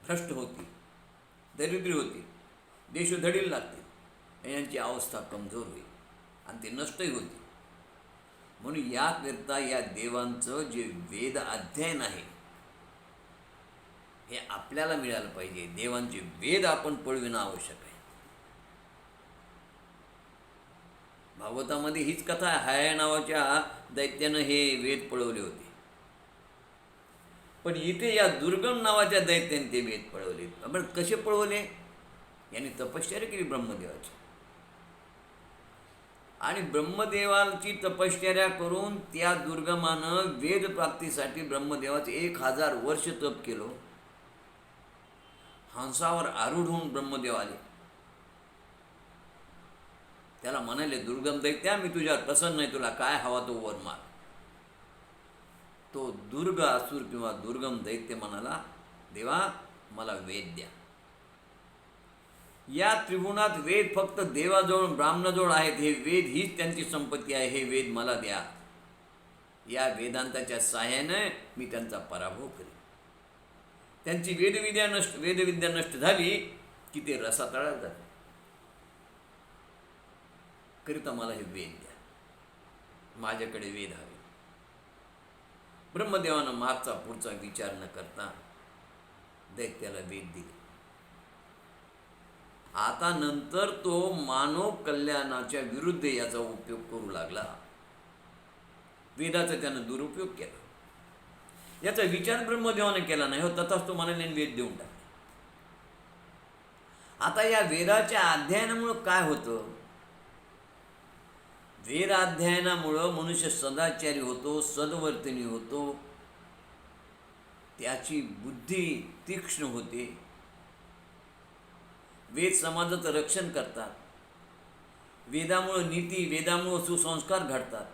भ्रष्ट होती, दरिद्री होती, देशोधडीला लागतील, यांची अवस्था कमजोर होईल आणि ते नष्टही होते. म्हणून याकरिता या देवांचं जे वेद अध्ययन आहे हे आपल्याला मिळालं पाहिजे. देवांचे वेद आपण पळविणं आवश्यक आहे. भागवतामध्ये हीच कथा आहे. हाय नावाच्या दैत्यानं हे वेद पळवले होते. पण इथे या दुर्गम नावाच्या दैत्याने ते वेद पळवले. आपण कसे पळवले? यांनी तपश्चर्या केली ब्रह्मदेवाची. आणि ब्रह्मदेवाची तपश्चर्या करून त्या दुर्गमानं वेद प्राप्तीसाठी ब्रह्मदेवाचे 1000 वर्ष तप केलं. हंसावर आरूढ होऊन ब्रह्मदेव आले. त्याला म्हणाले, दुर्गम दैत्या, मी तुझ्यावर प्रसन्न नाही, तुला काय हवा तो वर माग. तो दुर्ग असुर किंवा दुर्गम दैत्य म्हणाला, देवा, मला वेद द्या. या त्रिगुणात वेद फक्त देवाजवळ, ब्राह्मणाजवळ आहेत. हे वेद हीच त्यांची संपत्ती आहे. हे वेद मला द्या. या वेदांताच्या साहाय्याने मी त्यांचा पराभव करेन. त्यांची वेदविद्या नष्ट झाली की ते रसातळात जाते. करिता मला हे वेद द्या. माझ्याकडे वेद हवे. ब्रह्मदेवानं मागचा पुढचा विचार न करता दैत्याला वेद दिले. आता नंतर तो मानव कल्याणाच्या विरुद्ध याचा उपयोग करू लागला. वेदाचा त्यानं दुरुपयोग केला. याचा विचार ब्रह्मदेवाने केला नाही, हो तथाच तो मनाने वेद देऊन टाकला. आता या वेदाच्या अध्ययनामुळं काय होतं? वेद अध्ययनामुळं मनुष्य सदाचारी होतो, सद्वर्तनी होतो, त्याची बुद्धी तीक्ष्ण होते. वेद समाजाचं रक्षण करतात. वेदामुळं नीती, वेदामुळं सुसंस्कार घडतात.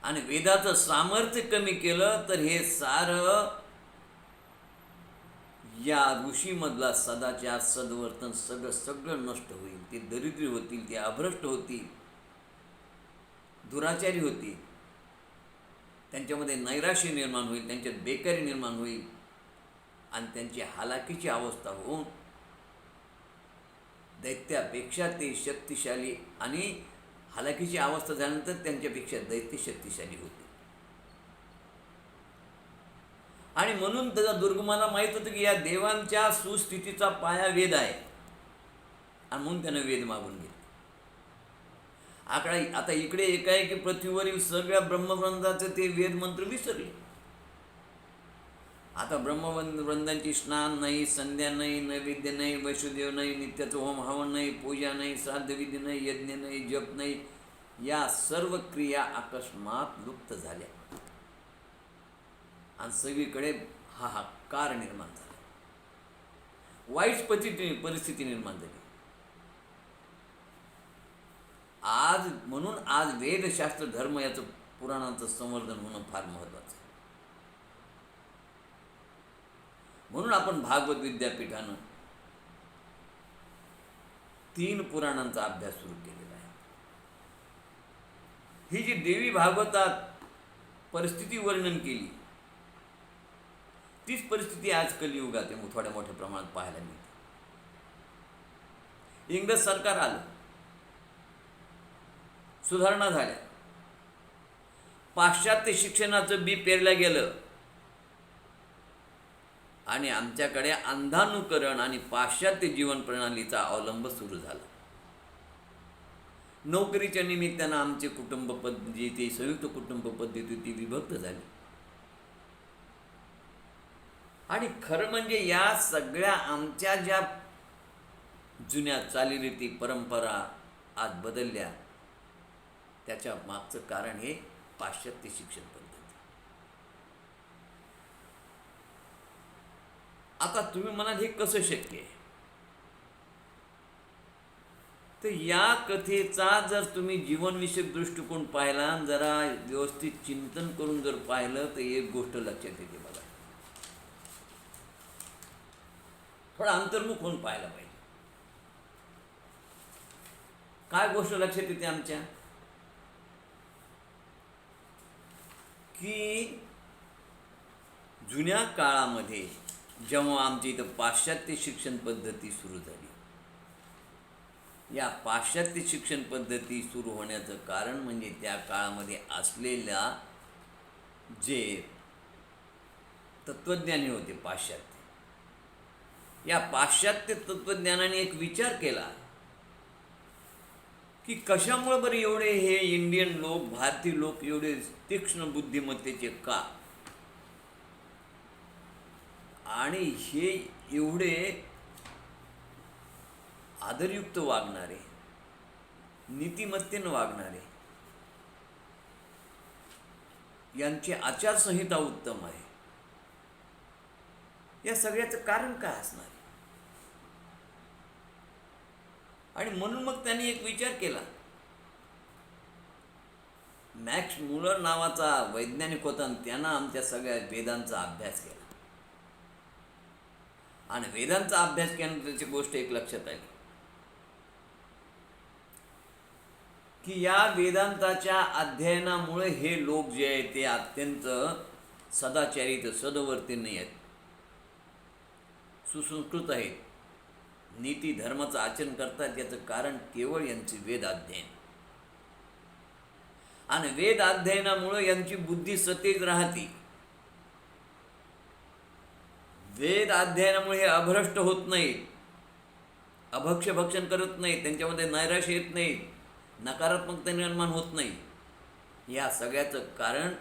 आणि वेदाचं सामर्थ्य कमी केलं तर हे सारं या ऋषीमधला सदाचार, सद्वर्तन सगळं नष्ट होईल. ते दरिद्री होतील, ते अभ्रष्ट होतील, दुराचारी होतील. त्यांच्यामध्ये नैराश्य निर्माण होईल, त्यांच्यात बेकारी निर्माण होईल आणि त्यांची हालाकीची अवस्था होऊन दैत्यापेक्षा ते शक्तिशाली, आणि हालाकीची अवस्था झाल्यानंतर त्यांच्यापेक्षा दैत्य शक्तिशाली होते. आणि म्हणून त्याचा दुर्गमाला माहीत होतं की या देवांच्या सुस्थितीचा पाया वेद आहे, आणि म्हणून त्यानं वेद मागून घेतले. आता इकडे एकाएकी पृथ्वीवरील सगळ्या ब्रह्मवृंदाचे ते वेद मंत्र विसरले. आता ब्रह्मवृंदांची स्नान नाही, संध्या नाही, नैवेद्य नाही, वैष्णदेव नाही, नित्याचं होम हवन नाही, पूजा नाही, श्राद्धविधी नाही, यज्ञ नाही, जप नाही. या सर्व क्रिया अकस्मात लुप्त झाल्या आणि सगळीकडे हाहाकार निर्माण झाला. वाईट परिस्थिती निर्माण झाली. म्हणून आज वेदशास्त्र धर्म याचं पुराणांचं संवर्धन होणं फार महत्त्वाचं आहे. म्हणून आपण भागवत विद्यापीठानं 3 पुराणांचा अभ्यास सुरू केलेला आहे. ही जी देवी भागवतात परिस्थिती वर्णन केली, तीच परिस्थिती आज कलियुगात थोड्या मोठ्या प्रमाणात पाहायला मिळते. इंग्रज सरकार आलं, सुधारणा झाल्या, पाश्चात्य शिक्षणाचं बी पेरलं गेलं आणि आमच्याकडे अंधानुकरण आणि पाश्चात्य जीवन प्रणालीचा अवलंब सुरू झाला. नोकरीच्या निमित्तानं आमचे कुटुंब पद्धती, ती संयुक्त कुटुंब पद्धती ती विभक्त झाली. आणि खरं म्हणजे या सगळ्या आमच्या ज्या जुन्या चालीरीती परंपरा आज बदलल्या, त्याच्या मागचं कारण हे पाश्चात्य शिक्षण पद्धती. आता तुम्ही म्हणाल हे कसं शक्य आहे? तर या कथेचा जर तुम्ही जीवनविषयक दृष्टिकोन पाहिला, जरा व्यवस्थित चिंतन करून जर पाहिलं, तर एक गोष्ट लक्षात येते बघा. थोडा अंतर्मुख होऊन पाहायला पाहिजे. काय गोष्ट लक्षात येते आमच्या? की जुन्या काळामध्ये जेव्हा आमच्या इथं पाश्चात्य शिक्षण पद्धती सुरू झाली, या पाश्चात्य शिक्षण पद्धती सुरू होण्याचं कारण म्हणजे त्या काळामध्ये असलेल्या जे तत्त्वज्ञानी होते पाश्चात्य, या पाश्चात्य तत्त्वज्ञानाने एक विचार केला की कशामुळे बरं एवढे हे इंडियन लोक, भारतीय लोक एवढे तीक्ष्ण बुद्धिमत्तेचे का, आणि हे एवढे आदरयुक्त वागणारे, नीतिमत्तेनं वागणारे, यांची आचारसंहिता उत्तम आहे. या सगळ्याचं कारण काय असणार? आणि म्हणून मग त्यांनी एक विचार केला. मॅक्स मुलर नावाचा वैज्ञानिक होता आणि त्यानं आमच्या सगळ्या वेदांचा अभ्यास केला. आणि वेदांचा अभ्यास केल्यानंतर त्याची गोष्ट एक लक्षात आली की या वेदांताच्या अध्ययनामुळे हे लोक जे आहेत ते अत्यंत सदाचारी, सदवर्तनी आहेत, सुसंस्कृत आहेत, नीती धर्माचं आचरण करतात. याचं कारण केवळ यांचे वेद अध्ययन. आणि वेद अध्ययनामुळे यांची बुद्धी सतेज राहते. वेद अध्ययनामुळे हे अभ्रष्ट होत नाहीत, अभक्ष्य भक्षण करत नाहीत, त्यांच्यामध्ये नैराश्य येत नाही, नकारात्मकता निर्माण होत नाही. या सगळ्याचं कारण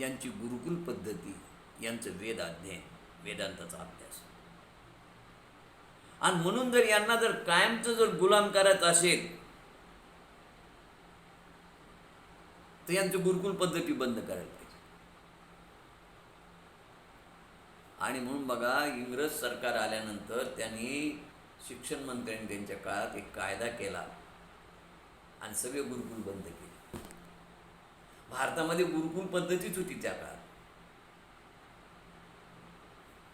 यांची गुरुकुल पद्धती, यांचं वेद अध्ययन, वेदांताचा अभ्यास. आणि म्हणून जर यांना जर कायमचं जर गुलाम करायचं असेल तर यांची गुरुकुल पद्धती बंद करायला पाहिजे. आणि म्हणून बघा, इंग्रज सरकार आल्यानंतर त्यांनी शिक्षण मंत्र्यांनी त्यांच्या काळात एक कायदा केला आणि सगळे गुरुकुल बंद केले. भारतामध्ये गुरुकुल पद्धतीच होती त्या काळात.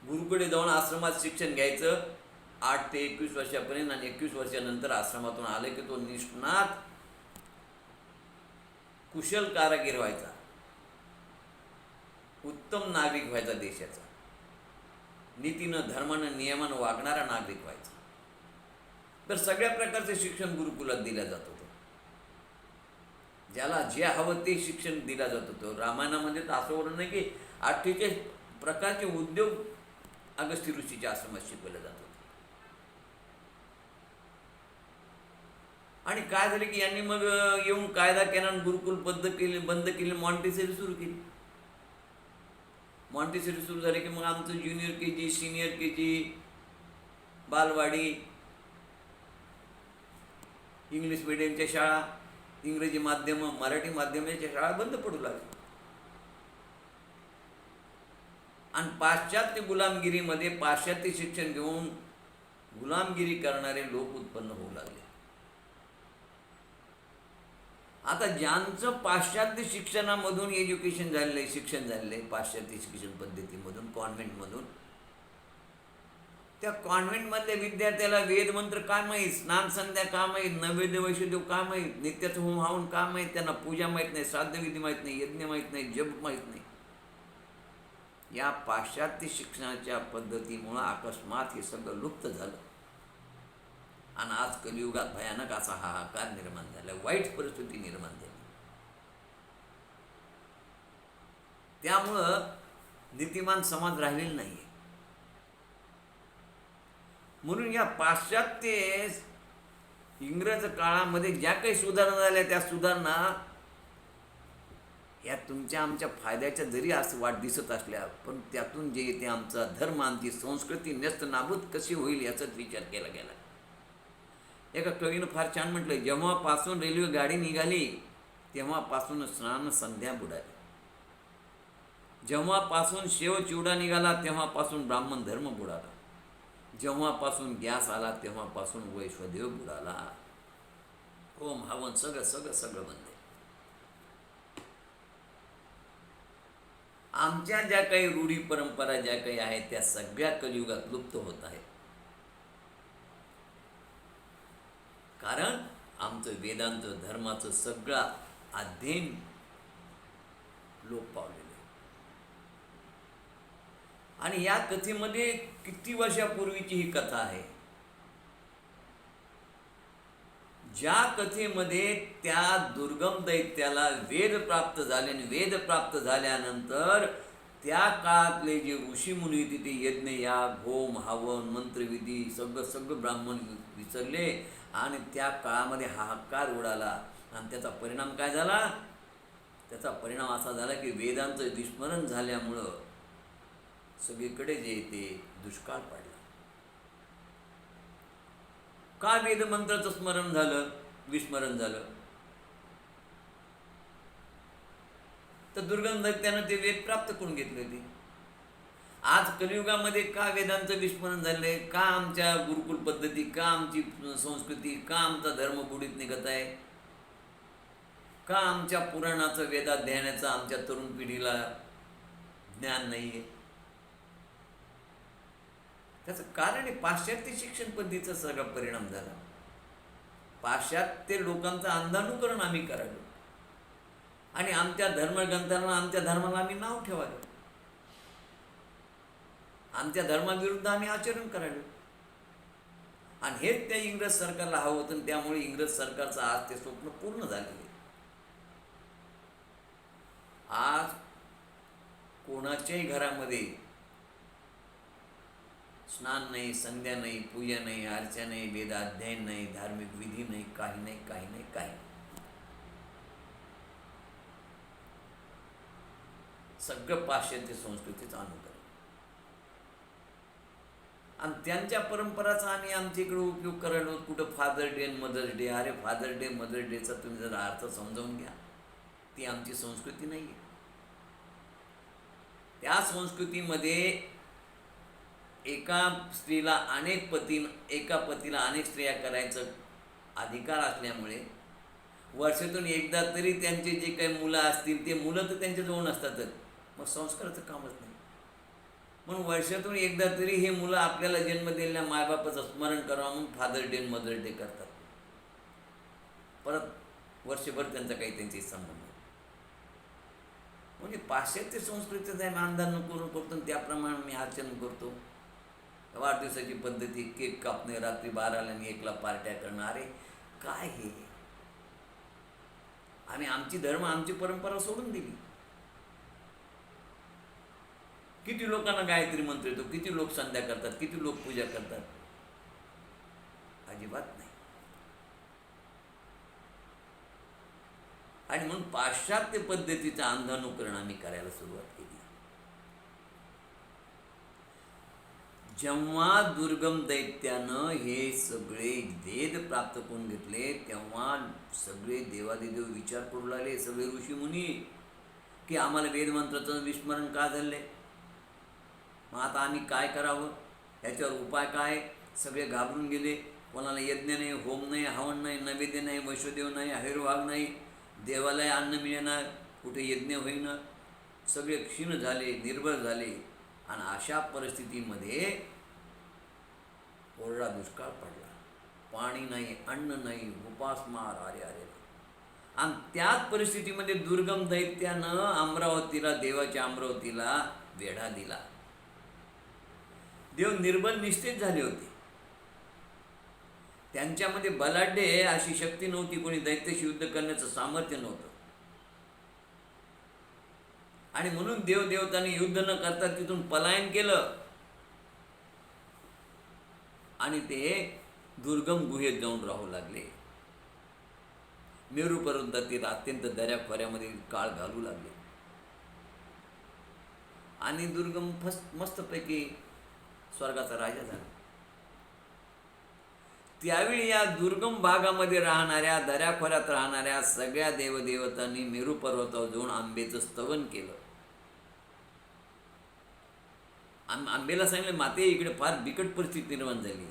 गुरुकडे जाऊन आश्रमात शिक्षण घ्यायचं 8 ते 21 वर्षापर्यंत, आणि 21 वर्षानंतर आश्रमातून आले की तो निष्णात कुशल कारागीर व्हायचा, उत्तम नागरिक व्हायचा, देशाचा नीतीनं धर्मानं नियमानं वागणारा नागरिक व्हायचा. तर सगळ्या प्रकारचे शिक्षण गुरुकुलात दिलं जात होतं. ज्याला जे हवं ते शिक्षण दिलं जात होतं. रामायणामध्ये तर असं वर्णन नाही की 48 प्रकारचे उद्योग अगस्त्य ऋषीच्या आश्रमात शिकवले जात होते. आणि काय झालं की यांनी मग येऊन कायदा केला आणि गुरुकुल बंद केली, मॉन्टेसरी सुरू केली. मॉन्टेसरी सुरू झाले की मग आमचं ज्युनियर KG, सिनियर KG, बालवाडी, इंग्लिश मिडियमच्या शाळा, इंग्रजी माध्यम, मराठी माध्यमाच्या शाळा बंद पडू लागल्या. आणि पाश्चात्य गुलामगिरीमध्ये पाश्चात्य शिक्षण घेऊन गुलामगिरी करणारे लोक उत्पन्न होऊ लागले. आता ज्यांचं पाश्चात्य शिक्षणामधून एज्युकेशन झालेलं आहे, शिक्षण झालेलं आहे पाश्चात्य शिक्षण पद्धतीमधून, कॉन्व्हेंटमधून, त्या कॉन्व्हेंटमधल्या विद्यार्थ्याला वेदमंत्र काय माहीत, स्नान संध्या का माहीत, नैवेद्य वैषदेव का माहीत, नित्याचं होम हवन का माहीत, त्यांना पूजा माहीत नाही, श्राद्धविधी माहीत नाही, यज्ञ माहीत नाही, जप माहीत नाही. या पाश्चात्य शिक्षणाच्या पद्धतीमुळं अकस्मात हे सगळं लुप्त झालं. आणि आज कलियुगात भयानक असा हाहाकार निर्माण झाला, वाईट परिस्थिती निर्माण झाली. त्यामुळं नीतिमान समाज राहिलेला नाही. म्हणून या पाश्चात्य इंग्रज काळामध्ये ज्या काही सुधारणा झाल्या त्या सुधारणा या तुमच्या आमच्या फायद्याच्या जरी असं वाट दिसत असल्या, पण त्यातून जे येते आमचा धर्म, आमची संस्कृती नेस्त नाबूद कशी होईल याचाच विचार केला गेला. एका कवीनं फार छान म्हटलं, जेव्हापासून रेल्वे गाडी निघाली तेव्हापासून स्नान संध्या बुडाली, जेव्हापासून शेव चिवडा निघाला तेव्हापासून ब्राह्मण धर्म बुडाला, जेव्हापासून गॅस आला तेव्हापासून वैश्वदेव बुडाला, होम हवन सगळं सगळं सगळं बंद. आमच्या ज्या काही रूढी परंपरा ज्या काही आहेत त्या सगळ्या कलियुगात लुप्त होत आहेत. कारण आमचं वेदांत धर्माचं सगळं अध्ययन लोप पावलेलं आहे. आणि या कथेमध्ये किती वर्षापूर्वीची ही कथा आहे. ज्या कथेमध्ये त्या दुर्गम दैत्याला वेद प्राप्त झाले आणि वेद प्राप्त झाल्यानंतर त्या काळातले जे ऋषीमुनी होते ते यज्ञ याग, होम हवन, मंत्रविधी सगळं ब्राह्मण विसरले आणि त्या काळामध्ये हाहाकार उडाला. आणि त्याचा परिणाम काय झाला? त्याचा परिणाम असा झाला की वेदांचं विस्मरण झाल्यामुळं सगळीकडे जे ते दुष्काळ पडला. का वेदमंत्राचं स्मरण झालं, विस्मरण झालं? तर दुर्गम दैत्यानं ते वेद प्राप्त करून घेतले होते. आज कलियुगामध्ये का वेदांचं विस्मरण झालंय? का आमच्या गुरुकुल पद्धती, का आमची संस्कृती, का आमचा धर्म बुडीत निघत आहे? का आमच्या पुराणाचं वेदाध्ययनाचं आमच्या तरुण पिढीला ज्ञान नाही आहे? त्याचं कारण आहे पाश्चात्य शिक्षण पद्धतीचा सगळा परिणाम झाला. पाश्चात्य लोकांचं अंधानुकरण आम्ही करायलो आणि आमच्या धर्मग्रंथांना, आमच्या धर्माला आम्ही नाव ठेवायलो, आमच्या धर्माविरुद्ध आम्ही आचरण करायलो. आणि हेच त्या इंग्रज सरकारला हवं होतं. त्यामुळे इंग्रज सरकारचं आज ते स्वप्न पूर्ण झालेलं आहे. आज कोणाच्याही घरामध्ये स्नान नाही, संध्या नाही, पूजा नाही, अर्चा नाही, वेदाध्ययन नाही, धार्मिक विधी नाही, काही नाही, काही नाही, काही नाही. सगळं पाश्चात्य संस्कृतीचं अनुकरण. आणि त्यांच्या परंपराचा आम्ही आमच्या इकडे उपयोग करायला कुठं फादर डे आणि मदर्स डे. अरे फादर डे मदर्स डेचा तुम्ही जरा अर्थ समजावून घ्या. ती आमची संस्कृती नाही आहे. त्या संस्कृतीमध्ये एका स्त्रीला एका पतीला अनेक स्त्रिया करायचं अधिकार असल्यामुळे वर्षातून एकदा तरी त्यांचे जे काही मुलं असतील ते मुलं तर त्यांच्याजवळ नसतातच, मग संस्काराचं कामच नाही. म्हणून वर्षातून एकदा तरी हे मुलं आपल्याला जन्म दिलेल्या मायबापाचं स्मरण करावं म्हणून फादर डे मदर डे करतात. परत वर्षभर त्यांचा काही त्यांची संबंध नाही. म्हणजे पाश्चात्य संस्कृतीचा आम्ही अंधान करून करतो, त्याप्रमाणे मी आचरण करतो. वाढदिवसाची पद्धती, केक कापणे, रात्री 12ला आणि 1ला पार्ट्या करणं. अरे काय हे? आम्ही आमची धर्म, आमची परंपरा सोडून दिली. किती लोकांना गायत्री मंत्र येतो, किती लोक संध्या करतात, किती लोक पूजा करतात? अजिबात नाही. आणि म्हणून पाश्चात्य पद्धतीचं अंधानुकरण आम्ही करायला सुरुवात केली. जेव्हा दुर्गम दैत्यानं हे सगळे वेद प्राप्त करून घेतले तेव्हा सगळे देवादिदेव विचार करू लागले, सगळे ऋषीमुनी, की आम्हाला वेदमंत्राचं विस्मरण का झालंय, मग आता आम्ही काय करावं, याच्यावर उपाय काय? सगळे घाबरून गेले. कोणाला यज्ञ नाही, होम नाही, हवन नाही, नैवेद्य नाही, वैश्वदेव नाही, आयुर्भाग नाही, देवालय अन्न मिळणार, कुठे यज्ञ होईना, सगळे क्षीण झाले, निर्बळ झाले. आणि अशा परिस्थितीमध्ये कोरडा दुष्काळ पडला. पाणी नाही, अन्न नाही, उपासमार. अरे अरे. आणि त्याच परिस्थितीमध्ये दुर्गम दैत्यानं अमरावतीला, देवाच्या अमरावतीला वेढा दिला. देव निर्बल निस्तेज झाले होते. त्यांच्यामध्ये बलाढ्य अशी शक्ती नव्हती, कोणी दैत्याशी युद्ध करण्याचं सामर्थ्य नव्हतं. आणि म्हणून देवदेवतांनी युद्ध न करता तिथून पलायन केलं आणि ते दुर्गम गुहेत जाऊन राहू लागले. मेरू पर्वतातील अत्यंत दऱ्याखोऱ्यामध्ये काळ घालू लागले. आणि दुर्गम मस्तपैकी स्वर्गाचा राजा झाला. त्यावेळी या दुर्गम भागामध्ये राहणाऱ्या, दऱ्याखोऱ्यात राहणाऱ्या सगळ्या देवदेवतांनी मेरू पर्वतावर जाऊन आंबेचं स्तवन केलं. आंबेला सांगितलं, माते इकडे फार बिकट परिस्थिती निर्माण झाली,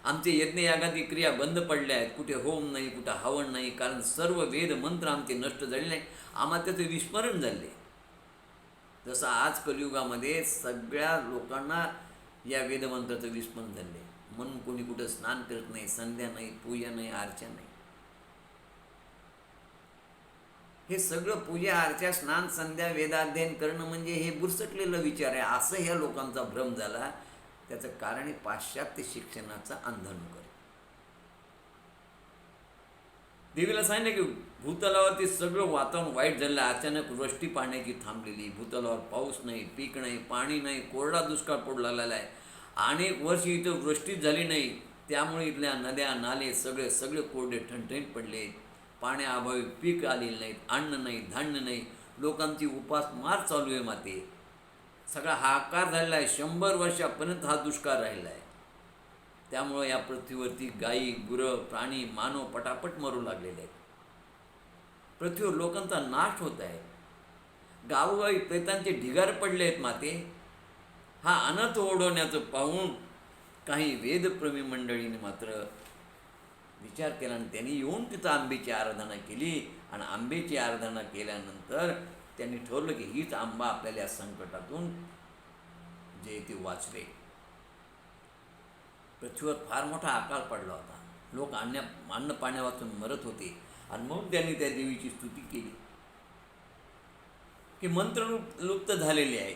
आमचे यज्ञ यागादी क्रिया बंद पडल्या आहेत, कुठे होम नाही, कुठे हवन नाही, कारण सर्व वेद मंत्र आमचे नष्ट झालेले नाही, आम्हाला त्याचं विस्मरण झाले. जसं आज कलियुगामध्ये सगळ्या लोकांना या वेदमंत्राचं विस्मरण झाले. म्हणून कोणी कुठं स्नान करत नाही, संध्या नाही, पूजा नाही, अर्चा नाही. हे सगळं पूजा, अर्चा, स्नान, संध्या, वेदाध्ययन करणं म्हणजे हे बुरसटलेलं विचार आहे, असं ह्या लोकांचा भ्रम झाला. त्याचं कारण हे पाश्चात्य शिक्षणाचा अंधानुकरण. देवीला सांगितलं की भूतलावरती सगळं वातावरण वाईट झालं. अचानक वृष्टी पाण्याची थांबलेली, भूतलावर पाऊस नाही, पीक नाही, पाणी नाही, कोरडा दुष्काळ पडू लागलेला आहे. अनेक वर्ष इथं वृष्टीच झाली नाही, त्यामुळे इथल्या नद्या नाले सगळे कोरडे ठणठणीत पडले. पाण्याअभावी पीक आलेले नाहीत, अन्न नाही, धान्य नाही, लोकांची उपासमार चालू आहे. माते सगळा हाहाकार झालेला आहे. 100 वर्षापर्यंत हा दुष्काळ राहिला आहे. त्यामुळं या पृथ्वीवरती गायी, गुरं, प्राणी, मानव पटापट मरू लागलेले आहेत. पृथ्वीवर लोकांचा नाश होत आहे. गावोगावी प्रेतांचे ढिगार पडले आहेत. माते हा अनर्थ ओढवण्याचं पाहून काही वेदप्रेमी मंडळीने मात्र विचार केला आणि त्यांनी येऊन तिथं आंबेची आराधना केली. आणि आंबेची आराधना केल्यानंतर त्यांनी ठरवलं की हीच आंबा आपल्याला या संकटातून जे ते वाचवे. पृथ्वीवर फार मोठा अकाळ पडला होता. लोक अन्न पाण्या वाचून मरत होते. आणि मग त्यांनी त्या देवीची स्तुती केली की मंत्र लुप्त झालेले आहे.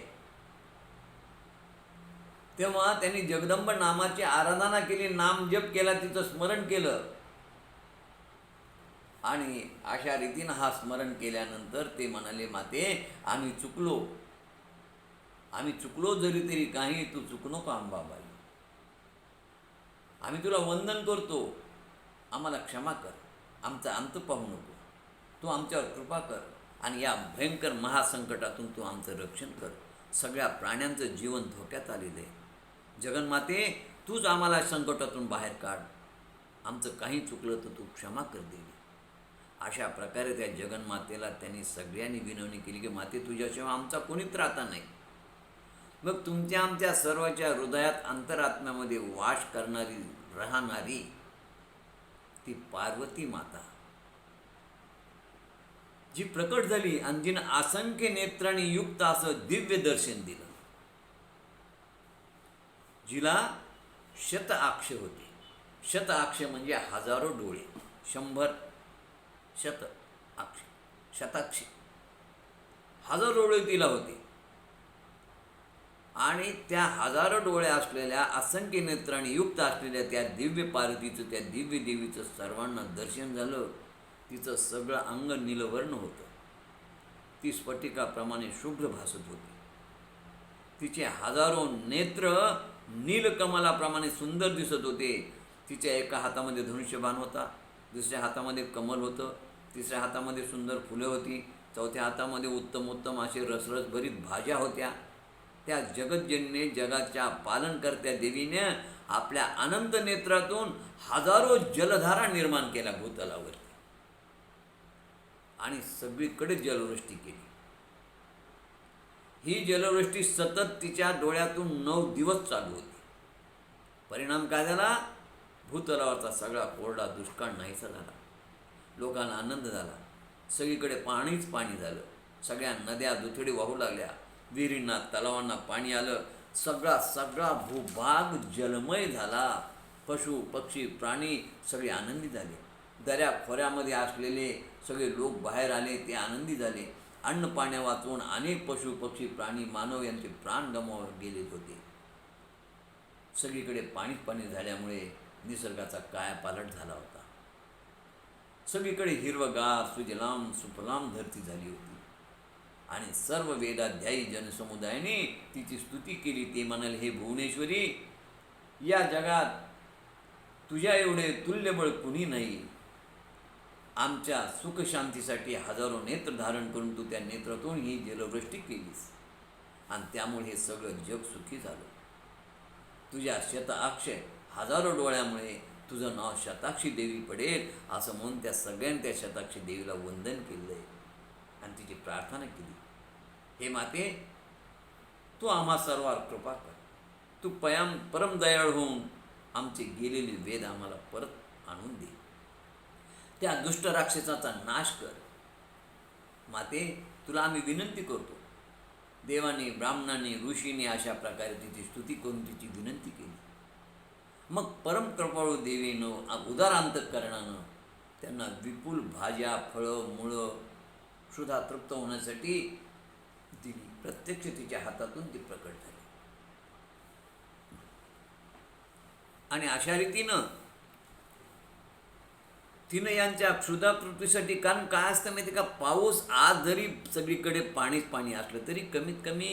तेव्हा त्यांनी जगदंब नामाची आराधना केली, नाम जप केला, तिचं स्मरण केलं. आणि अशा रीतीनं हा स्मरण केल्यानंतर ते म्हणाले, माते आम्ही चुकलो, आम्ही चुकलो जरी तरी काही, तू चुकू नको अंबाबाई. आम्ही तुला वंदन करतो, आम्हाला क्षमा कर, आमचा अंत पाहू नको, तू आमच्यावर कृपा कर आणि या भयंकर महासंकटातून तू आमचं रक्षण कर. सगळ्या प्राण्यांचं जीवन धोक्यात आलेलं आहे. जगन्माते, तूच आम्हाला संकटातून बाहेर काढ, आमचं काही चुकलं तर तू क्षमा कर देवी. अशा प्रकारे त्या जगन्मातेला त्यांनी सगळ्यांनी विनवणी केली की माते, तुझ्याशिवाय आमचा कोणीच राहता नाही. मग तुमच्या आमच्या सर्वांच्या हृदयात अंतरात्म्यामध्ये वास करणारी राहणारी ती पार्वती माता जी प्रकट झाली आणि जिनं असंख्य नेत्रांनी युक्त असं दिव्य दर्शन दिलं, जिला शत अक्ष होते. शत अक्ष म्हणजे हजारो डोळे, 100 शत अक्ष, शताक्षी, हजारो डोळे तिला होते. आणि त्या हजारो डोळे असलेल्या असंख्य नेत्रांनी युक्त असलेल्या त्या दिव्य पार्वतीचं, त्या दिव्य देवीचं सर्वांना दर्शन झालं. तिचं सगळं अंग नीलवर्ण होतं. ती स्फटिकाप्रमाणे शुभ्र भासत होती. तिचे हजारो नेत्र नीलकमलाप्रमाणे सुंदर दिसत होते. तिच्या एका हातामध्ये धनुष्यबाण होता, दुसऱ्या हातामध्ये कमल होतं, तिसऱ्या हातामध्ये सुंदर फुले होती, चौथ्या हातामध्ये उत्तम उत्तम असे रसरसभरीत भाज्या होत्या. त्या जगज्जनने, जगाच्या पालनकर्त्या देवीने आपल्या अनंत नेत्रातून हजारो जलधारा निर्माण केल्या भूतलावरती आणि सगळीकडे जलवृष्टी केली. ही जलवृष्टी सतत तिच्या डोळ्यातून 9 दिवस चालू होती. परिणाम काय झाला? भूतलावरचा सगळा कोरडा दुष्काळ नाहीसा झाला. लोकांना आनंद झाला. सगळीकडे पाणीच पाणी झालं. सगळ्या नद्या दुथडी वाहू लागल्या. विहिरींना, तलावांना पाणी आलं. सगळा भूभाग जलमय झाला. पशु, पक्षी, प्राणी सगळे आनंदी झाले. दऱ्या खोऱ्यामध्ये असलेले सगळे लोक बाहेर आले, ते आनंदी झाले. अन्न पाण्या वाचून अनेक पशु, पक्षी, प्राणी, मानव यांचे प्राण गमावून गेले होते. सगळीकडे पाणीच पाणी झाल्यामुळे निसर्गाचा कायापालट झाला होता. सगळीकडे हिरवगार, सुजलाम सुफलाम धरती झाली होती. आणि सर्व वेदाध्यायी जनसमुदायाने तिची स्तुती केली. ते म्हणाले, हे भुवनेश्वरी, या जगात तुझ्या एवढे तुल्यबळ कुणी नाही. आमच्या सुखशांतीसाठी हजारो नेत्र धारण करून तू त्या नेत्रातून ही जलवृष्टी केलीस आणि त्यामुळे हे सगळं जग सुखी झालं. तुझ्या शताक्ष हजारो डोळ्यामुळे तुझं नाव शताक्षी देवी पडेल असं म्हणून त्या सगळ्यांनी त्या शताक्षी देवीला वंदन केलं आहे आणि तिची प्रार्थना केली. हे माते, तू आम्हा सर्वांवर कृपा कर. तू परम दयाळ होऊन आमचे गेलेले वेद आम्हाला परत आणून दे. त्या दुष्ट राक्षसाचा नाश कर. माते, तुला आम्ही विनंती करतो. देवाने, ब्राह्मणांनी, ऋषीने अशा प्रकारे तिची स्तुती करून तिची विनंती केली. मग परमकृपाळू देवीनं उदार अंतःकरणानं त्यांना विपुल भाज्या, फळं, मुळं, क्षुधा तृप्त होण्यासाठी दिली. प्रत्यक्ष तिच्या हातातून ती प्रकट झाली. आणि अशा रीतीनं तिनं यांच्या क्षुधातृप्तीसाठी, कारण काय असतं माहिती का, पाऊस आज जरी सगळीकडे पाणीच पाणी असलं तरी कमीत कमी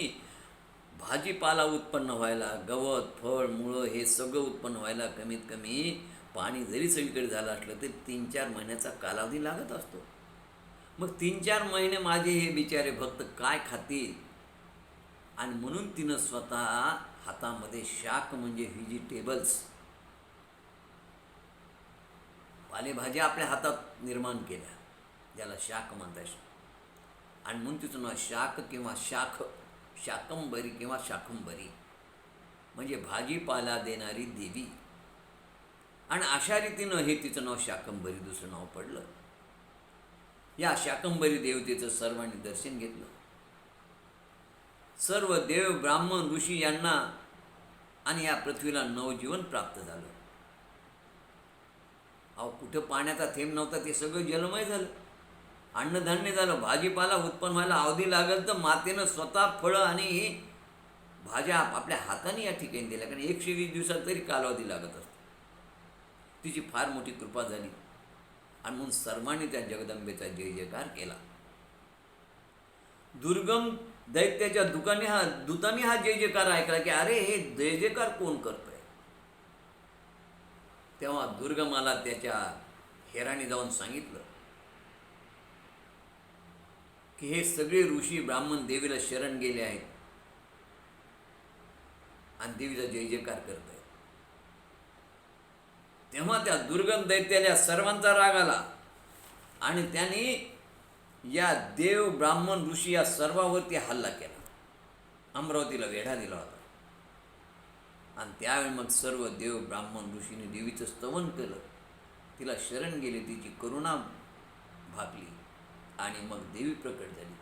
भाजीपाला उत्पन्न व्हायला, गवत, फळ, मुळं हे सगळं उत्पन्न व्हायला कमीत कमी पाणी जरी सगळीकडे झालं असलं तरी 3-4 महिन्याचा कालावधी लागत असतो. मग 3-4 महिने माझे हे बिचारे भक्त काय खातील? आणि म्हणून तिनं स्वतः हातामध्ये शाक म्हणजे व्हेजिटेबल्स, पालेभाज्या आपल्या हातात निर्माण केल्या, ज्याला शाक म्हणतात. आणि म्हणून तिचं नाव शाक किंवा शाख, शाकंबरी किंवा शाकंबरी म्हणजे भाजीपाला देणारी देवी. आणि अशा रीतीनं हे तिचं नाव शाकंबरी दुसरं नाव पडलं. या शाकंबरी देवतेचं सर्वांनी दर्शन घेतलं. सर्व देव, ब्राह्मण, ऋषी यांना आणि या पृथ्वीला नवजीवन प्राप्त झालं. अहो, कुठं पाण्याचा थेंब नव्हता, ते सगळं जलमय झालं. अन्नधान्य झालं. भाजीपाला उत्पन्न व्हायला अवधी लागेल तर मातेनं स्वतः फळं आणि भाज्या आपल्या हाताने या ठिकाणी दिल्या, कारण 120 दिवसात तरी कालावधी लागत असतो. तिची फार मोठी कृपा झाली आणि म्हणून सर्वांनी त्या जगदंबेचा जय जयकार केला. दुर्गम दैत्याच्या दूताने हा जय जयकार ऐकला की अरे हे जय जयकार कोण करतोय. तेव्हा दुर्गमाला त्याच्या हेराने जाऊन सांगितलं की हे सगळे ऋषी ब्राह्मण देवीला शरण गेले आहेत आणि देवीचा जय जयकार करत आहेत. तेव्हा त्या दुर्गम दैत्याला सर्वांचा राग आला आणि त्यांनी या देव ब्राह्मण ऋषी या सर्वांवरती हल्ला केला. अमरावतीला वेढा दिला होता. आणि त्यावेळी मग सर्व देव ब्राह्मण ऋषीने देवीचं स्तवन केलं, तिला शरण गेले, तिची करुणा भागली आणि मग देवी प्रकट झाली.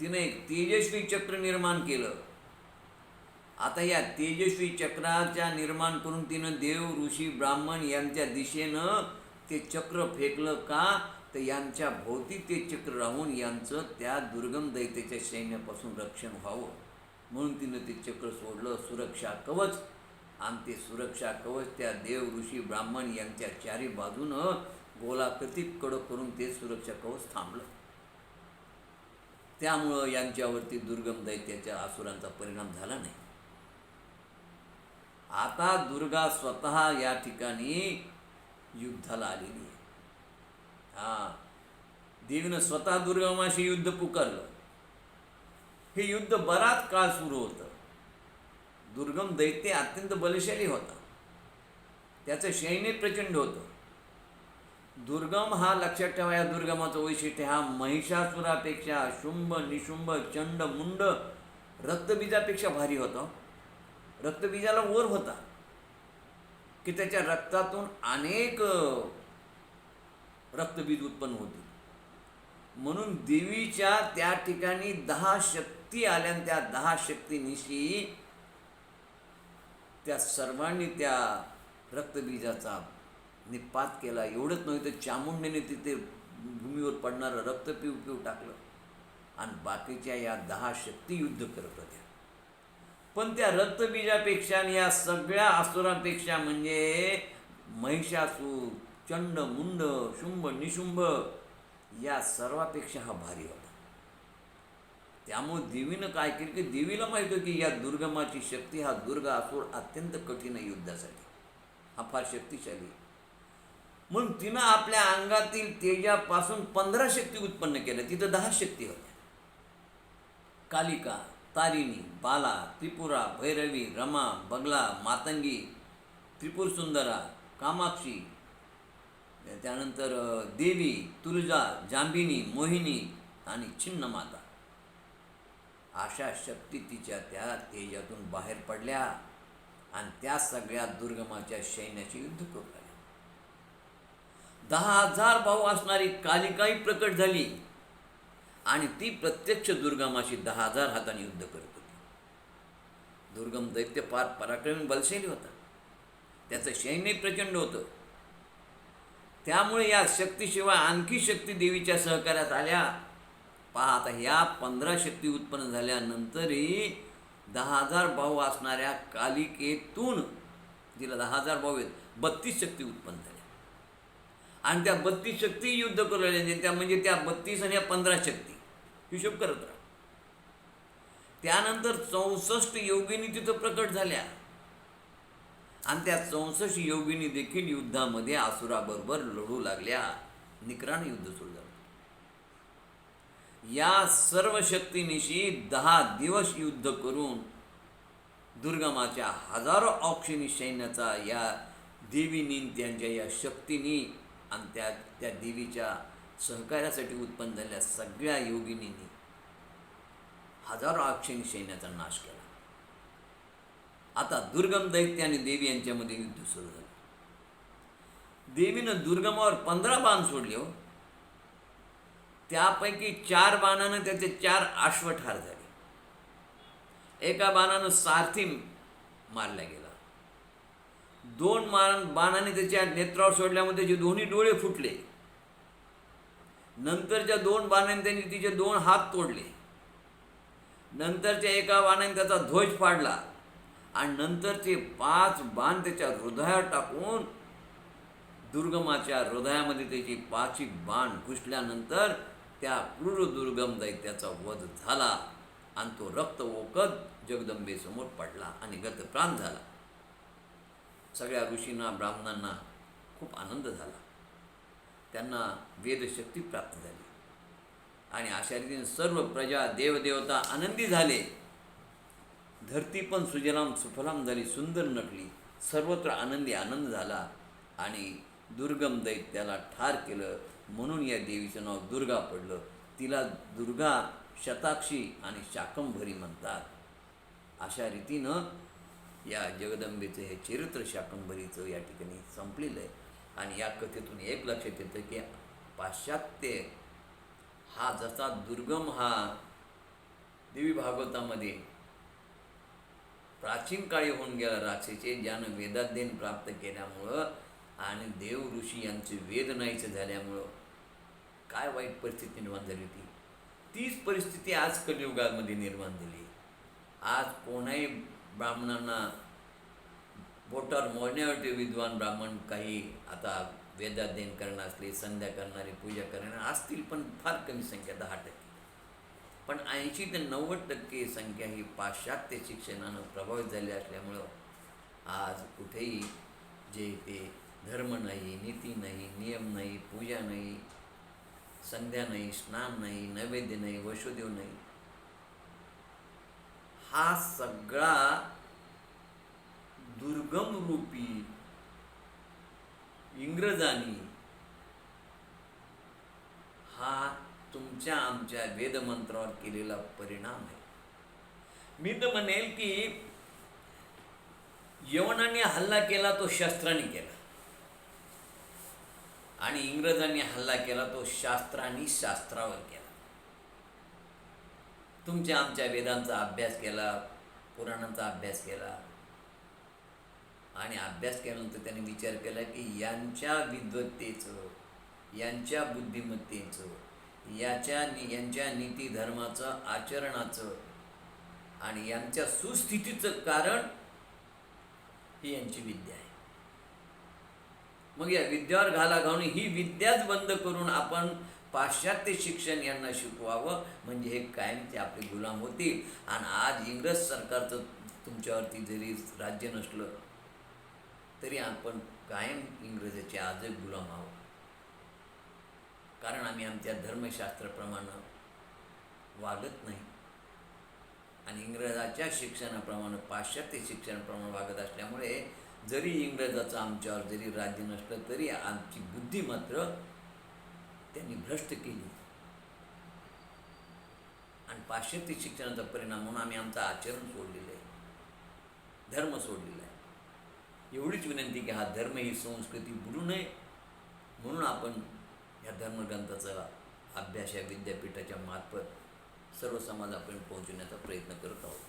तिने एक तेजस्वी चक्र निर्माण केलं. आता या तेजस्वी चक्राच्या निर्माण करून तिनं देव ऋषी ब्राह्मण यांच्या दिशेनं ते चक्र फेकलं. का तर यांच्या भोवती ते चक्र राहून यांचं त्या दुर्गम दैत्याच्या सैन्यापासून रक्षण व्हावं म्हणून तिनं ते चक्र सोडलं, सुरक्षा कवच. आणि ते सुरक्षा कवच त्या देव ऋषी ब्राह्मण यांच्या चारी बाजूनं गोलाकृती कडक करून ते सुरक्षा कवच थांबलं. त्यामुळं यांच्यावरती दुर्गम दैत्याच्या असुरांचा परिणाम झाला नाही. आता दुर्गा स्वतः या ठिकाणी युद्धाला आलेली आहे. देवीनं स्वतः दुर्गमाशी युद्ध पुकारलं. हे युद्ध बराच काळ सुरू होतं. दुर्गम दैत्य अत्यंत बलशाली होता, त्याचं सैन्य प्रचंड होतं. दुर्गम हा लक्षात ठेवा, या दुर्गमाचं वैशिष्ट्य हा महिषासुरापेक्षा, शुंभ निशुंभ चंड मुंड रक्तबीजापेक्षा भारी होता. रक्तबीजाला वर होता की त्याच्या रक्तातून अनेक रक्तबीज उत्पन्न होते. म्हणून देवीच्या त्या ठिकाणी 10 शक्ती आल्या आणि त्या 10 शक्तीनिशी त्या सर्वांनी त्या रक्तबीजाचा निपात केला. एवढंच नव्हे तर चामुंडेने तिथे भूमीवर पडणारं रक्त पिऊ पिऊ टाकलं आणि बाकीच्या या 10 शक्ती युद्ध करत होत्या. पण त्या रक्तबीजापेक्षा आणि या सगळ्या असुरांपेक्षा म्हणजे महिषासूर, चंड मुंड शुंभ निशुंभ या सर्वापेक्षा हा भारी होता. त्यामुळे देवीनं काय केलं की देवीला माहिती होतं की या दुर्गमाची शक्ती, हा दुर्गा असुर अत्यंत कठीण आहे युद्धासाठी, हा फार शक्तिशाली. म्हणून तिनं आपल्या अंगातील तेजापासून 15 शक्ती उत्पन्न केल्या. तिथं 10 शक्ती होत्या. कालिका, तारिणी, बाला, त्रिपुरा, भैरवी, रमा, बगला, मातंगी, त्रिपुर सुंदरा, कामाक्षी, त्यानंतर देवी, तुळजा, जांबिनी, मोहिनी आणि छिन्नमाता अशा शक्ती तिच्या त्या तेजातून बाहेर पडल्या आणि त्या सगळ्या दुर्गमाच्या सैन्याचे युद्ध करू लागल्या. 10,000 भाऊ असणारी कालिकाही प्रकट झाली आणि ती प्रत्यक्ष दुर्गमाशी 10,000 हाताने युद्ध करत होती. दुर्गम दैत्य फार पराक्रमी बलशाली होता, त्याचं सैन्य प्रचंड होतं. त्यामुळे या शक्तीशिवाय आणखी शक्ती देवीच्या सहकार्यात आल्या. पहा आता ह्या 15 शक्ती उत्पन्न झाल्यानंतरही 10,000 भाऊ असणाऱ्या कालिकेतून, जिला 10,000 भाऊ आहेत, 32 शक्ती उत्पन्न झाल्या आणि त्या 32 शक्ती युद्ध करू लागल्या. त्या म्हणजे त्या 32 आणि या 15 शक्ती हिशोब करत राहा. त्यानंतर 64 योगिनी तिथं प्रकट झाल्या आणि त्या 64 योगिनी देखील युद्धामध्ये असुराबरोबर लढू लागल्या. निकरानं युद्ध सुरू झालं. या सर्व शक्तीनिशी 10 दिवस युद्ध करून दुर्गमाच्या हजारो औक्षणी सैन्याचा या देवीनी, त्यांच्या या शक्तीनी आणि त्या देवीच्या सहकार्यासाठी उत्पन्न झालेल्या सगळ्या योगिनींनी हजारो औक्षणी सैन्याचा नाश केला. आता दुर्गम दैत्य आणि देवी यांच्यामध्ये युद्ध सुरू झालं. देवीनं दुर्गमावर 15 बाण सोडले हो. त्यापैकी 4 बाणानं त्याचे 4 अश्व ठार झाले. एका बाणानं सारथी मारला गेला. 2 बाणाने त्याच्या नेत्रावर सोडल्यामध्ये त्याचे दोन्ही डोळे फुटले. नंतरच्या 2 बाणाने त्यांनी तिचे 2 हात तोडले. नंतरच्या एका बाणाने त्याचा ध्वज फाडला आणि नंतरचे 5 बाण त्याच्या हृदयावर टाकून दुर्गमाच्या हृदयामध्ये त्याची 5 बाण घुसल्यानंतर त्या क्रूर दुर्गम दैत्याचा वध झाला आणि तो रक्त ओकत जगदंबेसमोर पडला आणि गतप्राण झाला. सगळ्या ऋषींना ब्राह्मणांना खूप आनंद झाला. त्यांना वेदशक्ती प्राप्त झाली आणि अशा रीतीने सर्व प्रजा देवदेवता आनंदी झाले. धरती पण सुजलाम सुफलाम झाली, सुंदर नटली. सर्वत्र आनंदी आनंद झाला आणि दुर्गम दैत्याला ठार केलं. म्हणून या देवीचं नाव दुर्गा पडलं. तिला दुर्गा, शताक्षी आणि शाकंभरी म्हणतात. अशा रीतीनं या जगदंबेचं हे चरित्र शाकंभरीचं या ठिकाणी संपलेलं आहे. आणि या कथेतून एक लक्षात येतं की पाश्चात्य हा जसा दुर्गम हा देवी भागवतामध्ये प्राचीन काळी होऊन गेला राक्षसे, ज्यानं वेदाध्ययन प्राप्त केल्यामुळं आणि देव ऋषी यांचे वेद नाहीचे झाल्यामुळं काय वाईट परिस्थिती निर्माण झाली होती, तीच परिस्थिती आज कलियुगामध्ये निर्माण झाली. आज कोणाही ब्राह्मणांना बोटावर मोजण्यावरती विद्वान ब्राह्मण काही आता वेदाध्ययन करणार असले, संध्या करणारे, पूजा करणारे असतील, पण फार कमी संख्या, 10%. पण 80 ते 90% संख्या ही पाश्चात्य शिक्षणानं प्रभावित झाली असल्यामुळं आज कुठेही जे ते धर्म नाही, नीती नाही, नियम नाही, पूजा नाही, संध्या नाही, स्नान नाही, नैवेद्य नाही, वशुदेव नाही, हा सगळा दुर्गम रूपी इंग्रजांनी हा तुमच्या आमच्या वेदमंत्रावर केलेला परिणाम आहे. मी तर म्हणेल की यवनांनी हल्ला केला तो शस्त्राने केला आणि इंग्रजांनी हल्ला केला तो शास्त्रांनी शास्त्रावर केला. तुमच्या आमच्या वेदांचा अभ्यास केला, पुराणांचा अभ्यास केला आणि अभ्यास केल्यानंतर त्यांनी विचार केला की यांच्या विद्वत्तेचं, यांच्या बुद्धिमत्तेचं, यांच्या नीती धर्माचं, आचरणाचं आणि यांच्या सुस्थितीचं कारण ही यांची विद्या आहे. मग या विद्यावर घाला घालून ही विद्याच बंद करून आपण पाश्चात्य शिक्षण यांना शिकवावं, म्हणजे हे कायमचे आपले गुलाम होतील. आणि आज इंग्रज सरकारचं तुमच्यावरती जरी राज्य नसलं तरी आपण कायम इंग्रजाचे आजही गुलाम आहोत. कारण आम्ही आमच्या धर्मशास्त्राप्रमाणे वागत नाही आणि इंग्रजाच्या शिक्षणाप्रमाणे, पाश्चात्य शिक्षणाप्रमाणे वागत असल्यामुळे जरी इंग्रजाचं आमच्यावर जरी राज्य नसलं तरी आमची बुद्धी मात्र त्यांनी भ्रष्ट केली आणि पाश्चात्य शिक्षणाचा परिणाम म्हणून आम्ही आमचं आचरण सोडलेलं आहे, धर्म सोडलेला आहे. एवढीच विनंती की हा धर्म ही संस्कृती बुडू नये म्हणून आपण या धर्मग्रंथाचा अभ्यास या विद्यापीठाच्या मार्फत सर्व समाजापर्यंत पोहोचवण्याचा प्रयत्न करत आहोत.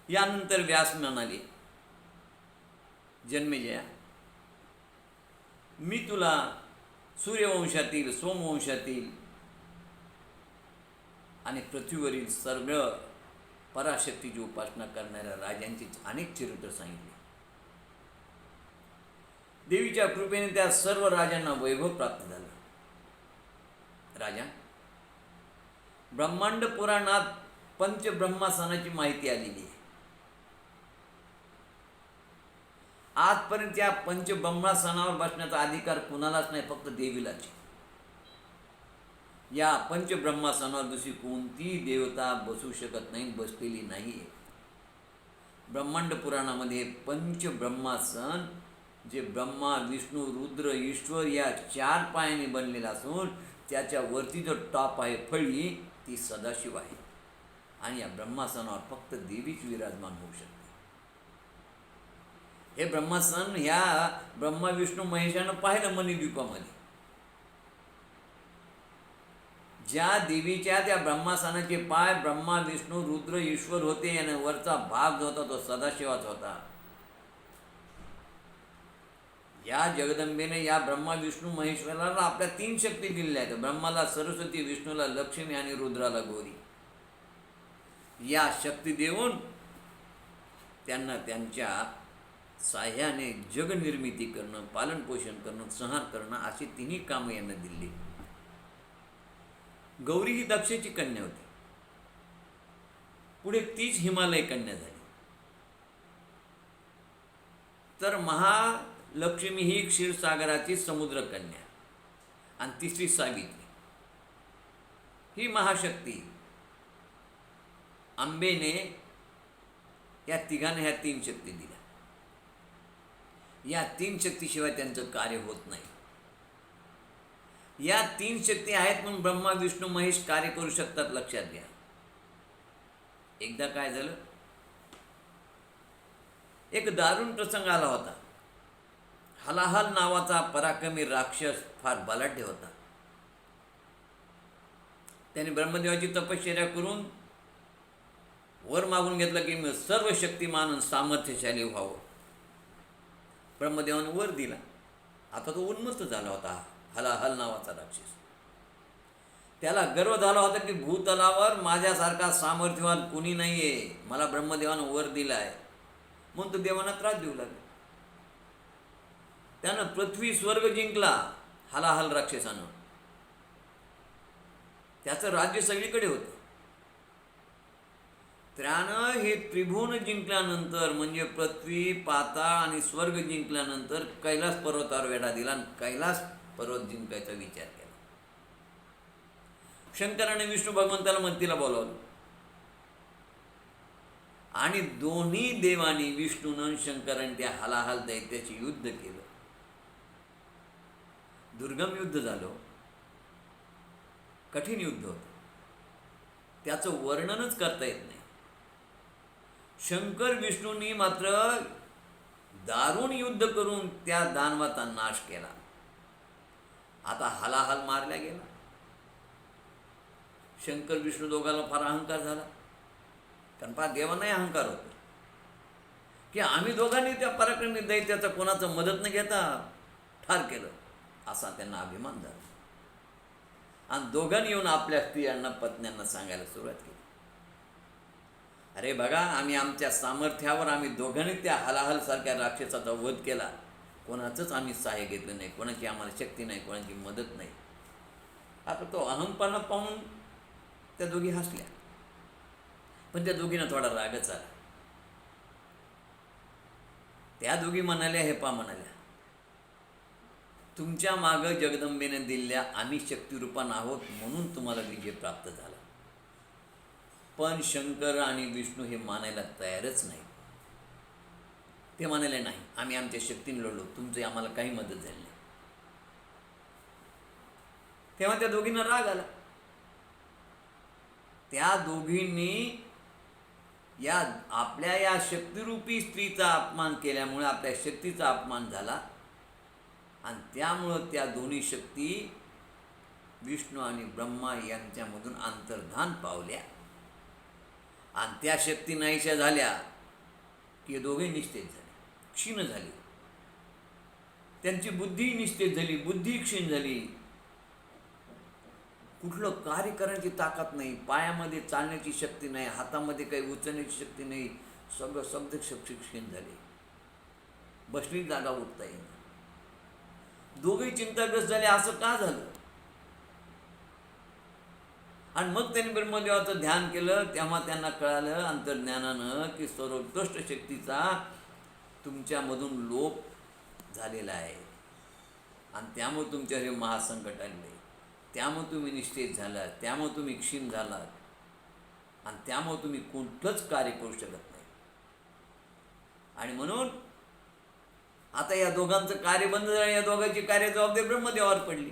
यानंतर व्यास म्हणाले, जन्मेजया, मी तुला सूर्यवंशातील, सोमवंशातील आणि पृथ्वीवरील सर्व पराशक्तीची उपासना करणाऱ्या राजांची अनेक चरित्र सांगितले. देवीच्या कृपेने त्या सर्व राजांना वैभव प्राप्त झालं. राजा, ब्रह्मांड पुराणात पंचब्रह्मासनाची माहिती आलेली आहे. आजपर्यंत या पंचब्रह्मासनावर बसण्याचा अधिकार कुणालाच नाही, फक्त देवीलाच. या पंचब्रह्मासनावर दुसरी कोणतीही देवता बसू शकत नाही, बसलेली नाही. ब्रह्मांड पुराणामध्ये पंचब्रह्मासन जे ब्रह्मा, विष्णू, रुद्र, ईश्वर या 4 पायाने बनलेला असून त्याच्यावरती जो टॉप आहे फळी, ती सदाशिव आहे आणि या ब्रह्मासनावर फक्त देवीच विराजमान होऊ शकते. हे ब्रह्मासन ह्या ब्रह्मा, विष्णू, महेशानं पाहिलं मणिद्वीपामध्ये. ज्या देवीच्या त्या ब्रह्मासनाचे पाय ब्रह्मा, विष्णू, रुद्र, ईश्वर होते आणि वरचा भाग जो होता तो सदाशिवाचा होता. या जगदंबेने या ब्रह्मा, विष्णू, महेश्वराला आपल्या 3 शक्ती दिलेल्या आहेत. ब्रह्माला सरस्वती, विष्णूला लक्ष्मी आणि रुद्राला गौरी. या शक्ती देऊन त्यांना त्यांच्या साह्याने जगनिर्मिती करणं, पालनपोषण करणं, संहार करणं अशी 3 कामं यांना दिली. गौरी ही दक्षची कन्या होती. पुढे तीच हिमालय कन्या झाली. तर महालक्ष्मी ही क्षीरसागराची समुद्र कन्या आणि तिसरी सावित्री ही महाशक्ती. आंबेने या तिघांना ह्या 3 शक्ती दिल्या. या 3 शक्तीशिवाय त्यांचं कार्य होत नाही. या 3 शक्ती आहेत म्हणून ब्रह्मा विष्णू महेश कार्य करू शकतात. लक्षात घ्या. एकदा काय झालं, एक दारुण प्रसंग आला होता. हलाहल नावाचा पराक्रमी राक्षस फार बलाढ्य होता. त्याने ब्रह्मदेवाची तपश्चर्या करून वर मागून घेतलं की मी सर्व शक्तिमान आणि सामर्थ्यशाली व्हावं. ब्रह्मदेवानं वर दिला. आता तो उन्मत्त झाला होता हलाहल नावाचा राक्षस. त्याला गर्व झाला होता की भूतलावर माझ्यासारखा सामर्थ्यवान कोणी नाही आहे. मला ब्रह्मदेवानं वर दिला आहे म्हणून तो देवांना त्रास देऊ लागला. त्यानं पृथ्वी स्वर्ग जिंकला हलाहल राक्षसानं. त्याचं राज्य सगळीकडे होतं. त्यानं हे त्रिभुवन जिंकल्यानंतर म्हणजे पृथ्वी पाताळ आणि स्वर्ग जिंकल्यानंतर कैलास पर्वतावर वेढा दिला आणि कैलास पर्वत जिंकायचा विचार केला. शंकराने विष्णू भगवंताला मदतीला बोलावलं आणि दोन्ही देवांनी विष्णूनं शंकराने त्या हलाहल दैत्याचे युद्ध केलं. दुर्गम युद्ध झालं. कठीण युद्ध होतं. त्याचं वर्णनच करता येत नाही. शंकर विष्णूंनी मात्र दारुण युद्ध करून त्या दानवाचा नाश केला. आता हलाहल मारल्या गेला. शंकर विष्णू दोघांना फार अहंकार झाला. कारण फार देवांनाही अहंकार होतो की आम्ही दोघांनी त्या पराक्रमी दैत्याचा कोणाचं मदत न घेता ठार केलं, असा त्यांना अभिमान झाला. आणि दोघांनी येऊन आपल्या स्त्रियांना पत्न्यांना सांगायला सुरुवात केली, अरे बघा आम्ही आमच्या सामर्थ्यावर आम्ही दोघांनी त्या हलाहलसारख्या राक्षसाचा वध केला. कोणाचंच आम्ही सहाय्य घेतलं नाही. कोणाची आम्हाला शक्ती नाही, कोणाची मदत नाही. आता तो अहंपणा पाहून त्या दोघी हसल्या. पण त्या दोघींना थोडा रागच आला. त्या दोघी म्हणाल्या, हे पा म्हणाल्या, तुमच्या मागं जगदंबेने दिलेल्या आम्ही शक्तिरूपान आहोत म्हणून तुम्हाला विजय प्राप्त झाला. पण शंकर आणि विष्णू हे मानायला तयारच नाही. ते म्हणाले नाही, आम्ही आमच्या शक्तीने लढलो, तुमची आम्हाला काही मदत झाली नाही. तेव्हा त्या दोघींना राग आला. त्या दोघींनी आपल्या या शक्तिरूपी स्त्रीचा अपमान केल्यामुळे आपल्या शक्तीचा अपमान झाला आणि त्यामुळं त्या दोन्ही शक्ती विष्णू आणि ब्रह्मा यांच्यामधून अंतर्धान पावल्या आणि त्या शक्ती नाहीशा झाल्या की दोघे निस्तेज झाले, क्षीण झाली. त्यांची बुद्धी निस्तेज झाली, बुद्धी क्षीण झाली. कुठलं कार्य करण्याची ताकद नाही, पायामध्ये चालण्याची शक्ती नाही, हातामध्ये काही उचलण्याची शक्ती नाही. सगळं शब्द शक्ती क्षीण झाली. बसली जागा उठता येईल. दोघे चिंताग्रस्त झाले, असं का झालं? आणि मग त्यांनी ब्रह्मदेवाचं ध्यान केलं. तेव्हा त्यांना कळालं अंतर्ज्ञानानं की सर्वोत्कृष्ट शक्तीचा तुमच्यामधून लोप झालेला आहे आणि त्यामुळे तुमच्यावर हे महासंकट आले. त्यामुळे तुम्ही निस्तेज झालात, त्यामुळे तुम्ही क्षीण झालात आणि त्यामुळे तुम्ही कुठलंच कार्य करू शकत नाही. आणि म्हणून आता या दोघांचं कार्य बंद झालं. या दोघांची कार्य जबाबदारी ब्रह्मदेवावर पडली.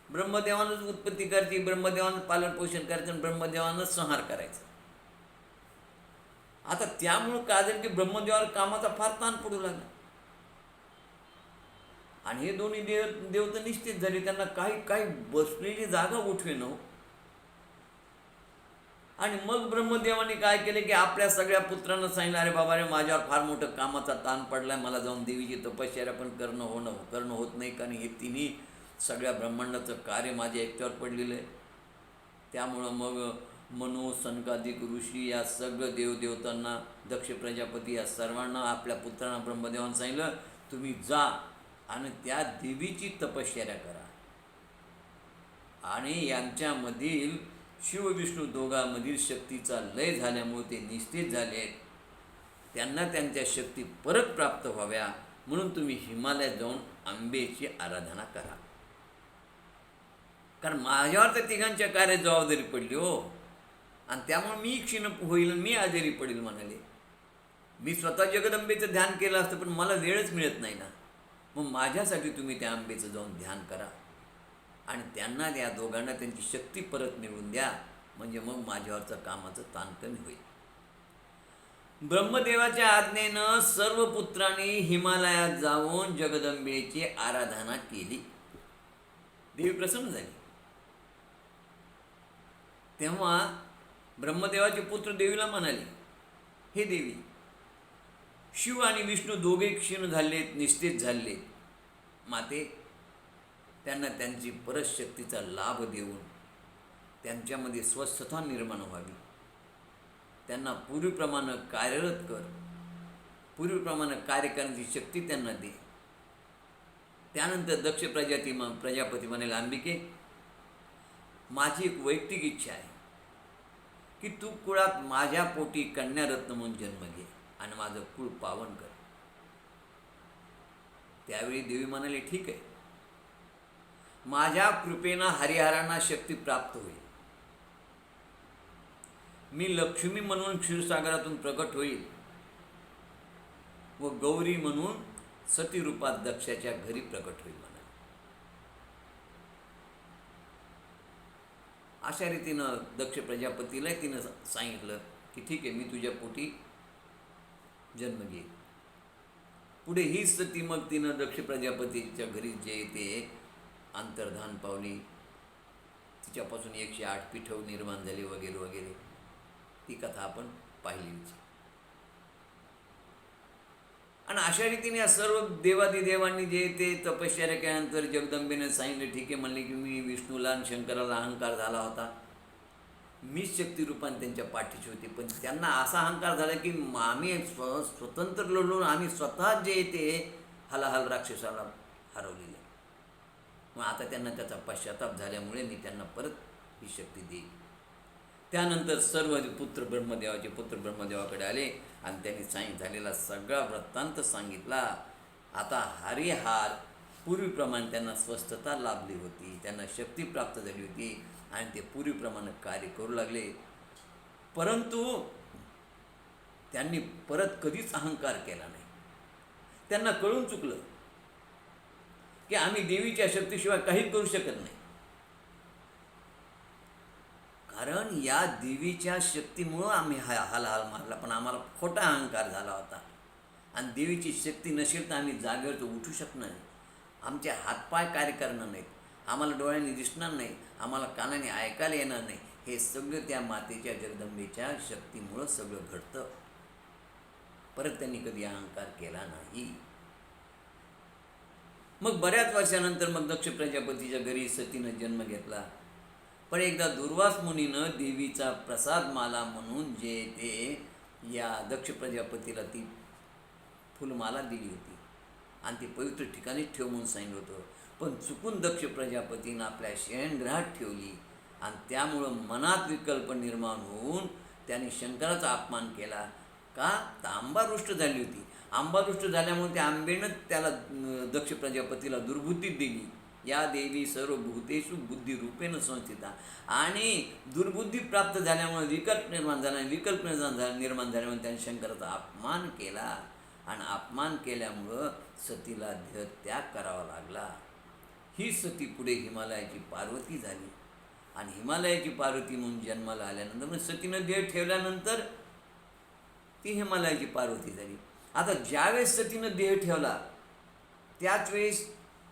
ब्रह्मदेवानंच उत्पत्ती करायची, ब्रह्मदेवानं पालन पोषण करायचं आणि ब्रह्मदेवानंच संहार करायचा. आता त्यामुळं काय झालं की ब्रह्मदेवावर कामाचा फार ताण पडू लागला आणि हे दोन्ही देव तर निश्चित झाले. त्यांना काही बसलेली जागा उठवे न. आणि मग ब्रह्मदेवाने काय केले की आपल्या सगळ्या पुत्रांना सांगितलं, अरे बाबा रे, माझ्यावर फार मोठं कामाचा ताण पडलाय, मला जाऊन देवीची तपश्चर्या पण करणं होत नाही, कारण हे तिन्ही सगळ्या ब्रह्मांडाचं कार्य माझ्या एकट्यावर पडलेलं आहे. त्यामुळं मग मनु सनकादिक ऋषी या सगळं देवदेवतांना, दक्ष प्रजापती या सर्वांना आपल्या पुत्रांना ब्रह्मदेवानं सांगितलं, तुम्ही जा आणि त्या देवीची तपश्चर्या करा आणि यांच्यामधील शिव विष्णू दोघांमधील शक्तीचा लय झाल्यामुळे ते निस्तेज झाले आहेत. त्यांना त्यांच्या शक्ती परत प्राप्त व्हाव्या म्हणून तुम्ही हिमालयात जाऊन आंबेची आराधना करा. कारण माझ्यावर तर तिघांच्या कार्यात जबाबदारी पडली हो, आणि त्यामुळे मी क्षीण होईल, मी आजारी पडेल म्हणाले. मी स्वतः जगदंबेचं ध्यान केलं असतं, पण मला वेळच मिळत नाही ना. मग माझ्यासाठी तुम्ही त्या आंबेचं जाऊन ध्यान करा आणि त्यांना या दोघांना त्यांची शक्ती परत मिळवून द्या, म्हणजे मग माझ्यावरचं कामाचं ताण कमी होईल. ब्रह्मदेवाच्या आज्ञेनं सर्व पुत्रांनी हिमालयात जाऊन जगदंबेची आराधना केली. देवी प्रसन्न झाली. तेव्हा ब्रह्मदेवाचे पुत्र देवीला म्हणाले, हे देवी, शिव आणि विष्णू दोघे क्षीण झालेत, निस्तेज झालेत. माते, त्यांना त्यांची परत शक्तीचा लाभ देऊन त्यांच्यामध्ये स्वस्थता निर्माण व्हावी. त्यांना पूर्वीप्रमाणे कार्यरत कर, पूर्वीप्रमाणे कार्य करण्याची शक्ती त्यांना दे. त्यानंतर दक्ष प्रजापती म्हणाले, अंबिके, माझी एक वैयक्तिक इच्छा आहे की तू कुळात माझ्या पोटी कन्यारत्न म्हणून जन्म घे आणि माझं कुळ पावन कर. त्यावेळी देवी म्हणाले, ठीक आहे, माझ्या कृपेनं हरिहरांना शक्ती प्राप्त होईल. मी लक्ष्मी म्हणून क्षीरसागरातून प्रकट होईल व गौरी म्हणून सती रूपात दक्षाच्या घरी प्रकट होईल म्हणाले. अशा रीतीनं दक्ष प्रजापतीला तिनं सांगितलं की ठीक आहे, मी तुझ्या पोटी जन्म घेईल. पुढे हीच सती मग तिनं दक्ष प्रजापतीच्या घरी जे ते अंतर्धान पावली. तिच्यापासून 108 पीठव निर्माण झाली वगैरे वगैरे. ती कथा आपण पाहिलीच. आणि अशा रीतीने या सर्व देवादिदेवांनी जे ते तपश्चर्या केल्यानंतर जगदंबेने सांगितले, ठीक आहे म्हणले की मी विष्णूला आणि शंकराला अहंकार झाला होता, मीच शक्तिरूपाने त्यांच्या पाठीशी होती, पण त्यांना असा अहंकार झाला की आम्ही स्वतंत्र लढून आम्ही स्वतः जे ते हलाहल राक्षसाला हरवलेले. मग आता त्यांना त्याचा पश्चाताप झाल्यामुळे मी त्यांना परत ही शक्ती देईन. त्यानंतर सर्व ब्रह्मदेवाचे पुत्र ब्रह्मदेवाकडे आले आणि त्यांनी झालेला सगळा वृत्तांत सांगितला. आता हरिहार पूर्वीप्रमाणे त्यांना स्वस्थता लाभली होती, त्यांना शक्ती प्राप्त झाली होती आणि ते पूर्वीप्रमाणे कार्य करू लागले. परंतु त्यांनी परत कधीच अहंकार केला नाही. त्यांना कळून चुकलं की आम्ही देवीच्या शक्तीशिवाय काही करू शकत नाही. कारण या देवीच्या शक्तीमुळं आम्ही हाल मारला, पण आम्हाला खोटा अहंकार झाला होता. आणि देवीची शक्ती नसेल तर आम्ही जागेवर उठू शकणार नाही, आमचे हातपाय कार्य करणार नाहीत, आम्हाला डोळ्यांनी दिसणार नाही, आम्हाला कानाने ऐकायला येणार नाही. हे सगळं त्या मातेच्या जगदंबेच्या शक्तीमुळं सगळं घडतं. परत त्यांनी कधी अहंकार केला नाही. मग बऱ्याच वर्षानंतर मग दक्ष प्रजापतीच्या घरी सतीनं जन्म घेतला. पण एकदा दुर्वास मुनीनं देवीचा प्रसाद माला म्हणून जे ते या दक्ष प्रजापतीला ती फुलमाला दिली होती आणि ती पवित्र ठिकाणीच ठेव म्हणून सांगितलं होतं. पण चुकून दक्ष प्रजापतीनं आपल्या शयनगृहात ठेवली आणि त्यामुळं मनात विकल्प निर्माण होऊन त्यांनी शंकराचा अपमान केला. का? तर आंबा रुष्ट झाली होती. आंबा रुष्ट झाल्यामुळे त्या आंबेनं त्याला दक्ष प्रजापतीला दुर्बुद्धी दिली. या देवी सर्व भूतेषु बुद्धिरूपेण संस्थिता. आणि दुर्बुद्धी प्राप्त झाल्यामुळे विकल्प निर्माण झाल्यामुळे त्याने शंकराचा अपमान केला आणि अपमान केल्यामुळं सतीला देहत्याग करावा लागला. ही सती पुढे हिमालयाची पार्वती झाली आणि हिमालयाची पार्वती म्हणून जन्माला आल्यानंतर म्हणजे सतीनं देह ठेवल्यानंतर ती हिमालयाची पार्वती झाली. आता ज्यावेळेस सतीनं देह ठेवला त्याच वेळेस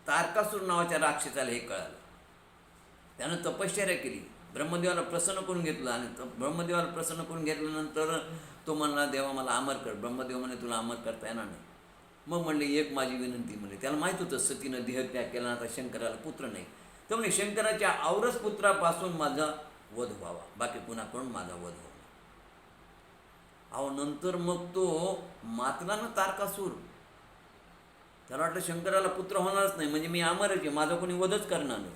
तारकासूर नावाच्या राक्षसाला हे कळालं. त्यानं तपश्चर्या केली, ब्रह्मदेवाला प्रसन्न करून घेतलं आणि ब्रह्मदेवाला प्रसन्न करून घेतल्यानंतर तो म्हणला, देवा मला अमर कर. ब्रह्मदेव म्हणे, तुला अमर करता येणार नाही. मग म्हणले, एक माझी विनंती. म्हणले, त्याला माहीत होतं सतीनं देहत्याग केला, आता शंकराला पुत्र नाही. तर म्हणे, शंकराच्या औरस पुत्रापासून माझा वध व्हावा, बाकी कुणाकडून माझा वध व्हावा. नंतर मग तो मातला ना तारकासूर. त्याला वाटलं शंकराला पुत्र होणारच नाही, म्हणजे मी अमरच आहे, माझा कोणी वधच करणार नाही.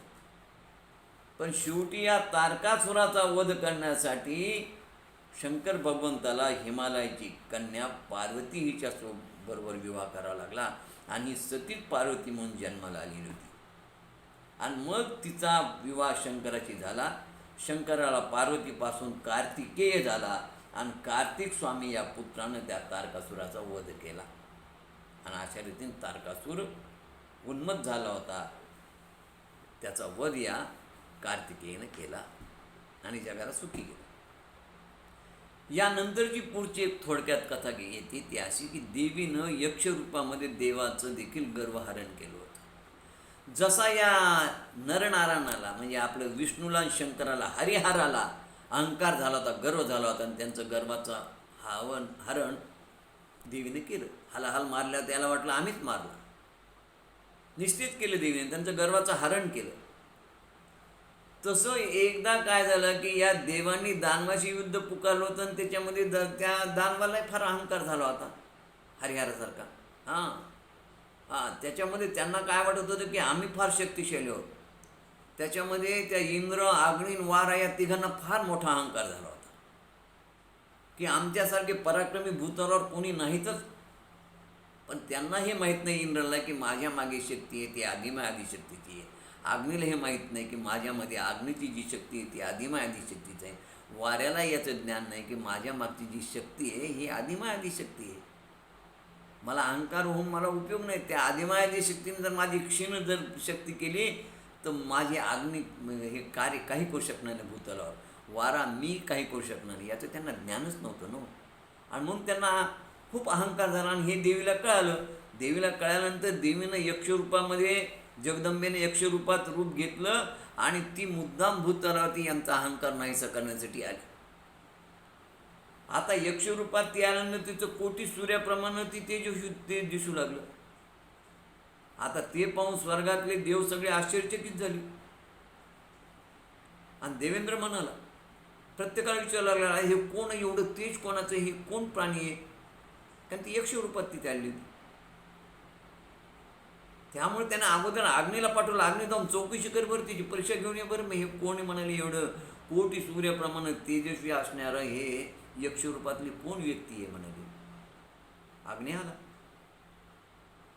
पण शेवटी या तारकासुराचा वध करण्यासाठी शंकर भगवंताला हिमालयाची कन्या पार्वती हिच्या बरोबर विवाह करावा लागला आणि सतीत पार्वती म्हणून जन्माला आलेली होती. आणि मग तिचा विवाह शंकराशी झाला. शंकराला पार्वतीपासून कार्तिकेय झाला आणि कार्तिक स्वामी या पुत्रानं त्या तारकासुराचा वध केला. आणि अशा रीतीने तारकासूर उन्मत्त झाला होता. त्याचा वध या कार्तिकेयनं केला आणि जगाला सुखी केला. यानंतरची पुढची एक थोडक्यात कथा येते ती अशी की देवीनं यक्षरूपामध्ये देवाचं देखील गर्वहरण केलं होतं. जसा या नरनारायणाला म्हणजे आपलं विष्णूला आणि शंकराला हरिहराला अहंकार झाला होता, गर्व झाला होता आणि त्यांचं गर्वाचं हरण देवीने केलं. हलाहल मारल्या त्याला वाटलं आम्हीच मारला, निश्चित केलं देवीने, त्यांचं गर्वाचं हरण केलं. तसं एकदा काय झालं की या देवांनी दानवाशी युद्ध पुकारलं होतं आणि त्याच्यामध्ये त्या दानवालाही फार अहंकार झाला होता हरिहरासारखा. त्याच्यामध्ये त्यांना काय वाटत होतं की आम्ही फार शक्तिशाली आहोत. त्याच्यामध्ये त्या इंद्र, अग्नी, वारा या तिघांना फार मोठा अहंकार झाला होता की आमच्यासारखे पराक्रमी भूतलावर कोणी नाहीतच. पण त्यांना हे माहीत नाही इंद्राला की माझ्या मागे शक्ती आहे ती आदिमाय आदिशक्तीची आहे. अग्नीला हे माहीत नाही की माझ्यामध्ये अग्नीची जी शक्ती आहे ती आदिमाय आदिशक्तीची आहे. वाऱ्याला याचं ज्ञान नाही की माझ्या मागची जी शक्ती आहे ही आदिमाय आदिशक्ती आहे. मला अहंकार होऊन मला उपयोग नाही. त्या आदिमाय आदिशक्तीने जर माझी क्षीण जर शक्ती केली तर माझे अग्नी हे कार्य काही करू शकणार नाही भूतलावर, वारा मी काही करू शकणार नाही, याचं त्यांना ज्ञानच नव्हतं ना. आणि मग त्यांना खूप अहंकार झाला आणि हे देवीला कळालं. देवीला कळाल्यानंतर देवीनं यक्षरूपामध्ये जगदंबेने यक्षरूपात रूप घेतलं आणि ती मुद्दाम भूतलावरती यांचा अहंकार नाहीसा करण्यासाठी आली. आता यक्षरूपात ती आल्यानंतर तिचं कोटी सूर्याप्रमाणे ती ते दिसू लागलं. आता ते पाहून स्वर्गातले देव सगळे आश्चर्यचकित झाले. आणि देवेंद्र म्हणाला, प्रत्येकाला विचारायला लागला, हे कोण एवढं तेज कोणाचं, हे कोण प्राणी आहे? कारण ती यक्षरूपात तिथे आली होती. त्यामुळे त्याने अगोदर अग्नीला पाठवलं, अग्नी जाऊन चौकशी कर बरं, तिची परीक्षा घेऊन ये बरं. मग हे कोणी म्हणाले एवढं कोटी सूर्याप्रमाणे तेजस्वी असणारं हे यक्षरूपातली कोण व्यक्ती आहे म्हणाली. अग्नी आला.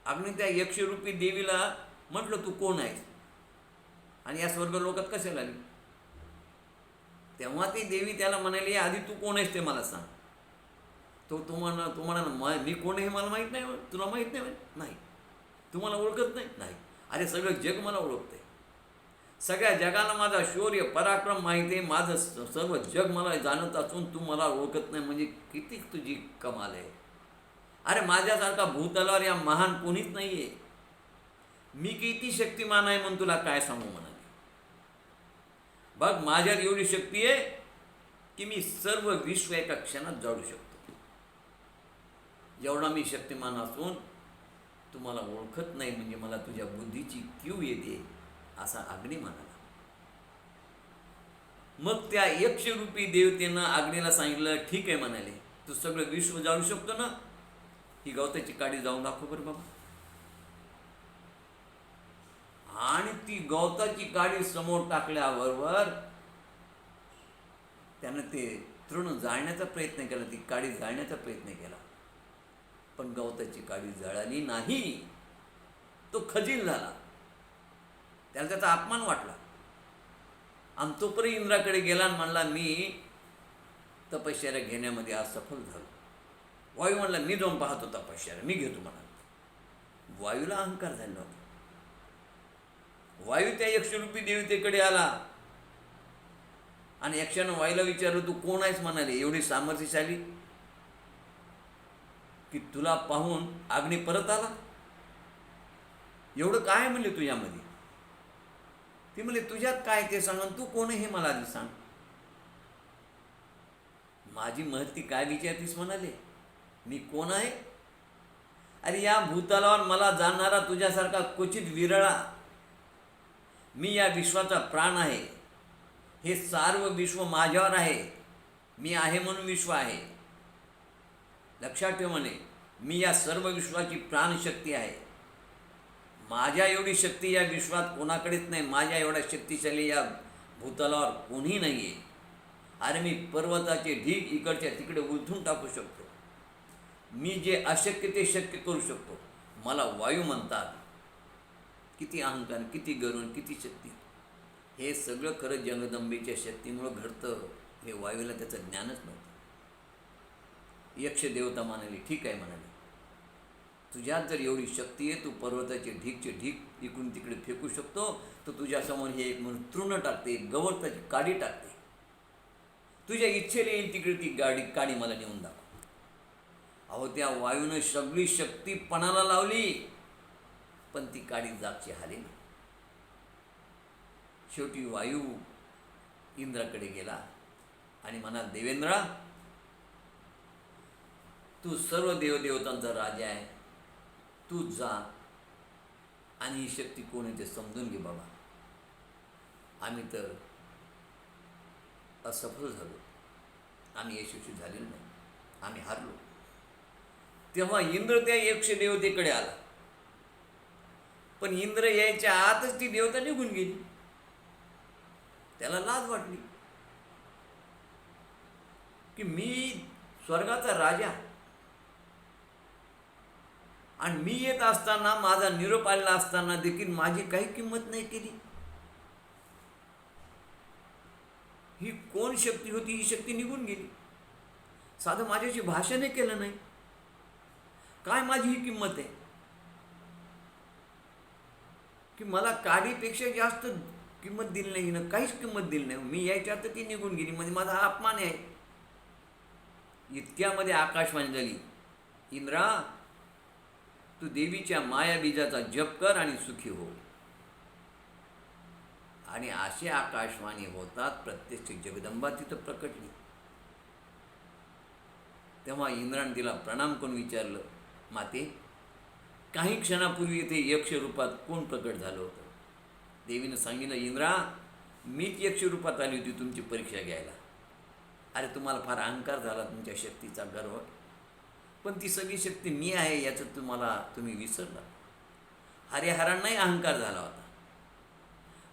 अग्नी त्या यक्षरूपी देवीला म्हटलं तू कोण आहेस आणि या स्वर्ग लोकात कशाला आली? तेव्हा ती देवी त्याला म्हणाली आधी तू कोण आहेस ते मला सांग. तो म्हणाला मी कोण आहे हे मला माहीत नाही. तुला माहीत नाही? तुम्हाला ओळखत नाही? अरे सगळं जग मला ओळखतंय. सगळ्या जगाला माझा शौर्य पराक्रम माहिती आहे. माझं सर्व जग मला जाणत असून तू मला ओळखत नाही म्हणजे किती तुझी कमाल आहे. अरे माझ्यासारखा भूतलावर या महान कोणीच नाही आहे. मी किती शक्तिमान आहे म्हणून तुला काय सांगू म्हणाले. बघ माझ्यात एवढी शक्ती आहे की मी सर्व विश्व एका क्षणात जाळू शकतो. एवढा मी शक्तिमान असून तुम्हाला ओळखत नाही म्हणजे मला तुझ्या बुद्धीची कीव येते असा अग्नी म्हणाला. मग त्या यक्षरूपी देवतेनं अग्नीला सांगितलं ठीक आहे म्हणाले, तू सगळं विश्व जाळू शकतो ना, ही गवताची काडी जाऊन दाखव बरं बाबा. आणि ती गवताची काडी समोर टाकल्याबरोबर त्यानं ते तृण जाळण्याचा प्रयत्न केला, ती काडी जाळण्याचा प्रयत्न केला, पण गवताची काडी जळाली नाही. तो खजील झाला, त्याला त्याचा अपमान वाटला आणि तो परी इंद्राकडे गेला आणि म्हणला मी तपश्चर्या घेण्यामध्ये आज सफल झालो. वायू म्हणला मी जाऊन पाहतो तपश्चर्या, मी घेतो म्हणा. वायूला अहंकार झाला होता. वायू त्या यक्षरूपी देवतेकडे आला आणि यक्षानं वायूला विचारलं तू कोण आहेस म्हणाले, एवढी सामर्थ्यशाली की तुला पाहून अग्नी परत आला. एवढं काय म्हणले तुझ्यामध्ये? ती म्हणले तुझ्यात काय ते सांग, तू कोण आहे हे मला आधी सांग. माझी महती काय विचारतीस म्हणाले, मी कोण आहे? अरे या भूतलावर मला जाणणारा तुझ्यासारखा क्वचित विरळा. मी या विश्वाचा प्राण आहे. हे सर्व विश्व माझ्यावर आहे. मी आहे म्हणून विश्व आहे. लक्षात ठेव म्हणे, मी या सर्व विश्वाची प्राणशक्ती आहे. माझ्या एवढी शक्ती या विश्वात कोणाकडेच नाही. माझ्या एवढ्या शक्तिशाली या भूतलावर कोणी नाही आहे. अरे मी पर्वताचे ढीग इकडच्या तिकडे उलथून टाकू शकतो. मी जे अशक्य ते शक्य करू शकतो. मला वायू म्हणतात. किती अहंकार, किती गरुण, किती शक्ती. हे सगळं खरं जगदंबेच्या शक्तीमुळं घडतं. हे वायूला त्याचं ज्ञानच नव्हतं. यक्ष देवता म्हणाली, ठीक आहे म्हणाली, तुझ्यात जर एवढी शक्ती आहे, तू पर्वताचे ढीगचे ढीग इकडून तिकडे फेकू शकतो, तर तुझ्यासमोर हे एक म्हणून तृण टाकते, गवताची काडी टाकते. तुझ्या इच्छेला येईल तिकडे ती काडी मला नेऊन दाखव. अहो त्या वायूनं सगळी शक्ती पणाला लावली, पण ती काडी जागची हाली नाही. शेवटी वायू इंद्राकडे गेला आणि म्हणाला, देवेंद्रा, तू सर्व देवदेवतांचा राजा आहे, तू जा आणि ही शक्ती कोण आहे ते समजून घे बाबा. आम्ही तर असफल झालो, आम्ही यशस्वी झालेलो नाही, आम्ही हारलो. तेव्हा इंद्र त्या यक्ष देवतेकडे आला, पण इंद्र यायच्या आतच ती देवता निघून गेली. त्याला लाज वाटली की मी स्वर्गाचा राजा आणि मी येत असताना, माझा निरोप आलेला असताना देखील माझी काही किंमत नाही केली. ही कोण शक्ती होती? ही शक्ती निघून गेली. साधं माझ्याशी भाषणही केलं नाही. काय माझी ही किंमत आहे की मला काडीपेक्षा जास्त किंमत दिली नाही ना, काहीच किंमत दिली नाही. मी यायच्या तर ती निघून गेली, म्हणजे माझा हा अपमान आहे. इतक्यामध्ये आकाशवाणी झाली, इंद्रा, तू देवीच्या मायाबीजाचा जप कर आणि सुखी हो. आणि असे आकाशवाणी होतात, प्रत्यक्ष जगदंबा तिथं प्रकटली. तेव्हा इंद्राने तिला प्रणाम करून विचारलं, माते, काही क्षणापूर्वी येथे यक्ष रूपात कोण प्रकट झालं होतं? देवीनं सांगितलं, इंद्रा, मीच यक्ष रूपात आली होती तुमची परीक्षा घ्यायला. अरे तुम्हाला फार अहंकार झाला, तुमच्या शक्तीचा गर्व, पण ती सगळी शक्ती मी आहे याचं तुम्ही विसरला. हरिहरांनाही अहंकार झाला होता.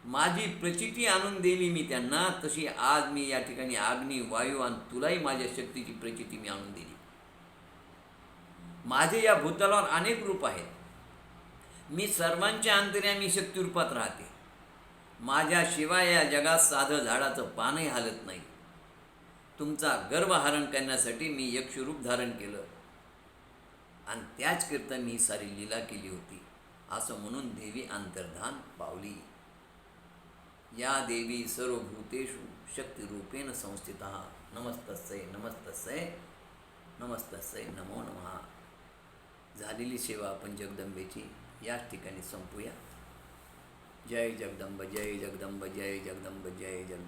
माझी प्रचिती आणून दिली मी त्यांना, तशी आज मी या ठिकाणी अग्नी, वायू आणि तुलाही माझ्या शक्तीची प्रचिती मी आणून दिली. माझे या भूतलावर अनेक रूप आहेत. मी सर्वांच्या अंतर्यामी शक्ती रूपात राहते. माझ्याशिवाय या जगात साधं झाडाचं पानही हालत नाही. तुमचा गर्व हरण करण्यासाठी मी यक्षरूप धारण केलं आणि त्याचकरिता मी सारी लीला केली होती, असं म्हणून देवी अंतर्धान पावली. या देवी सर्वभूतेषु शक्तिरूपेण संस्थिता. नमस्तस्यै नमस्तस्यै नमस्तस्यै नमो नमः. झालेली सेवा आपण जगदंबेची याच ठिकाणी संपूया. जय जगदंब, जय जगदंब, जय जगदंब, जय जगदंब.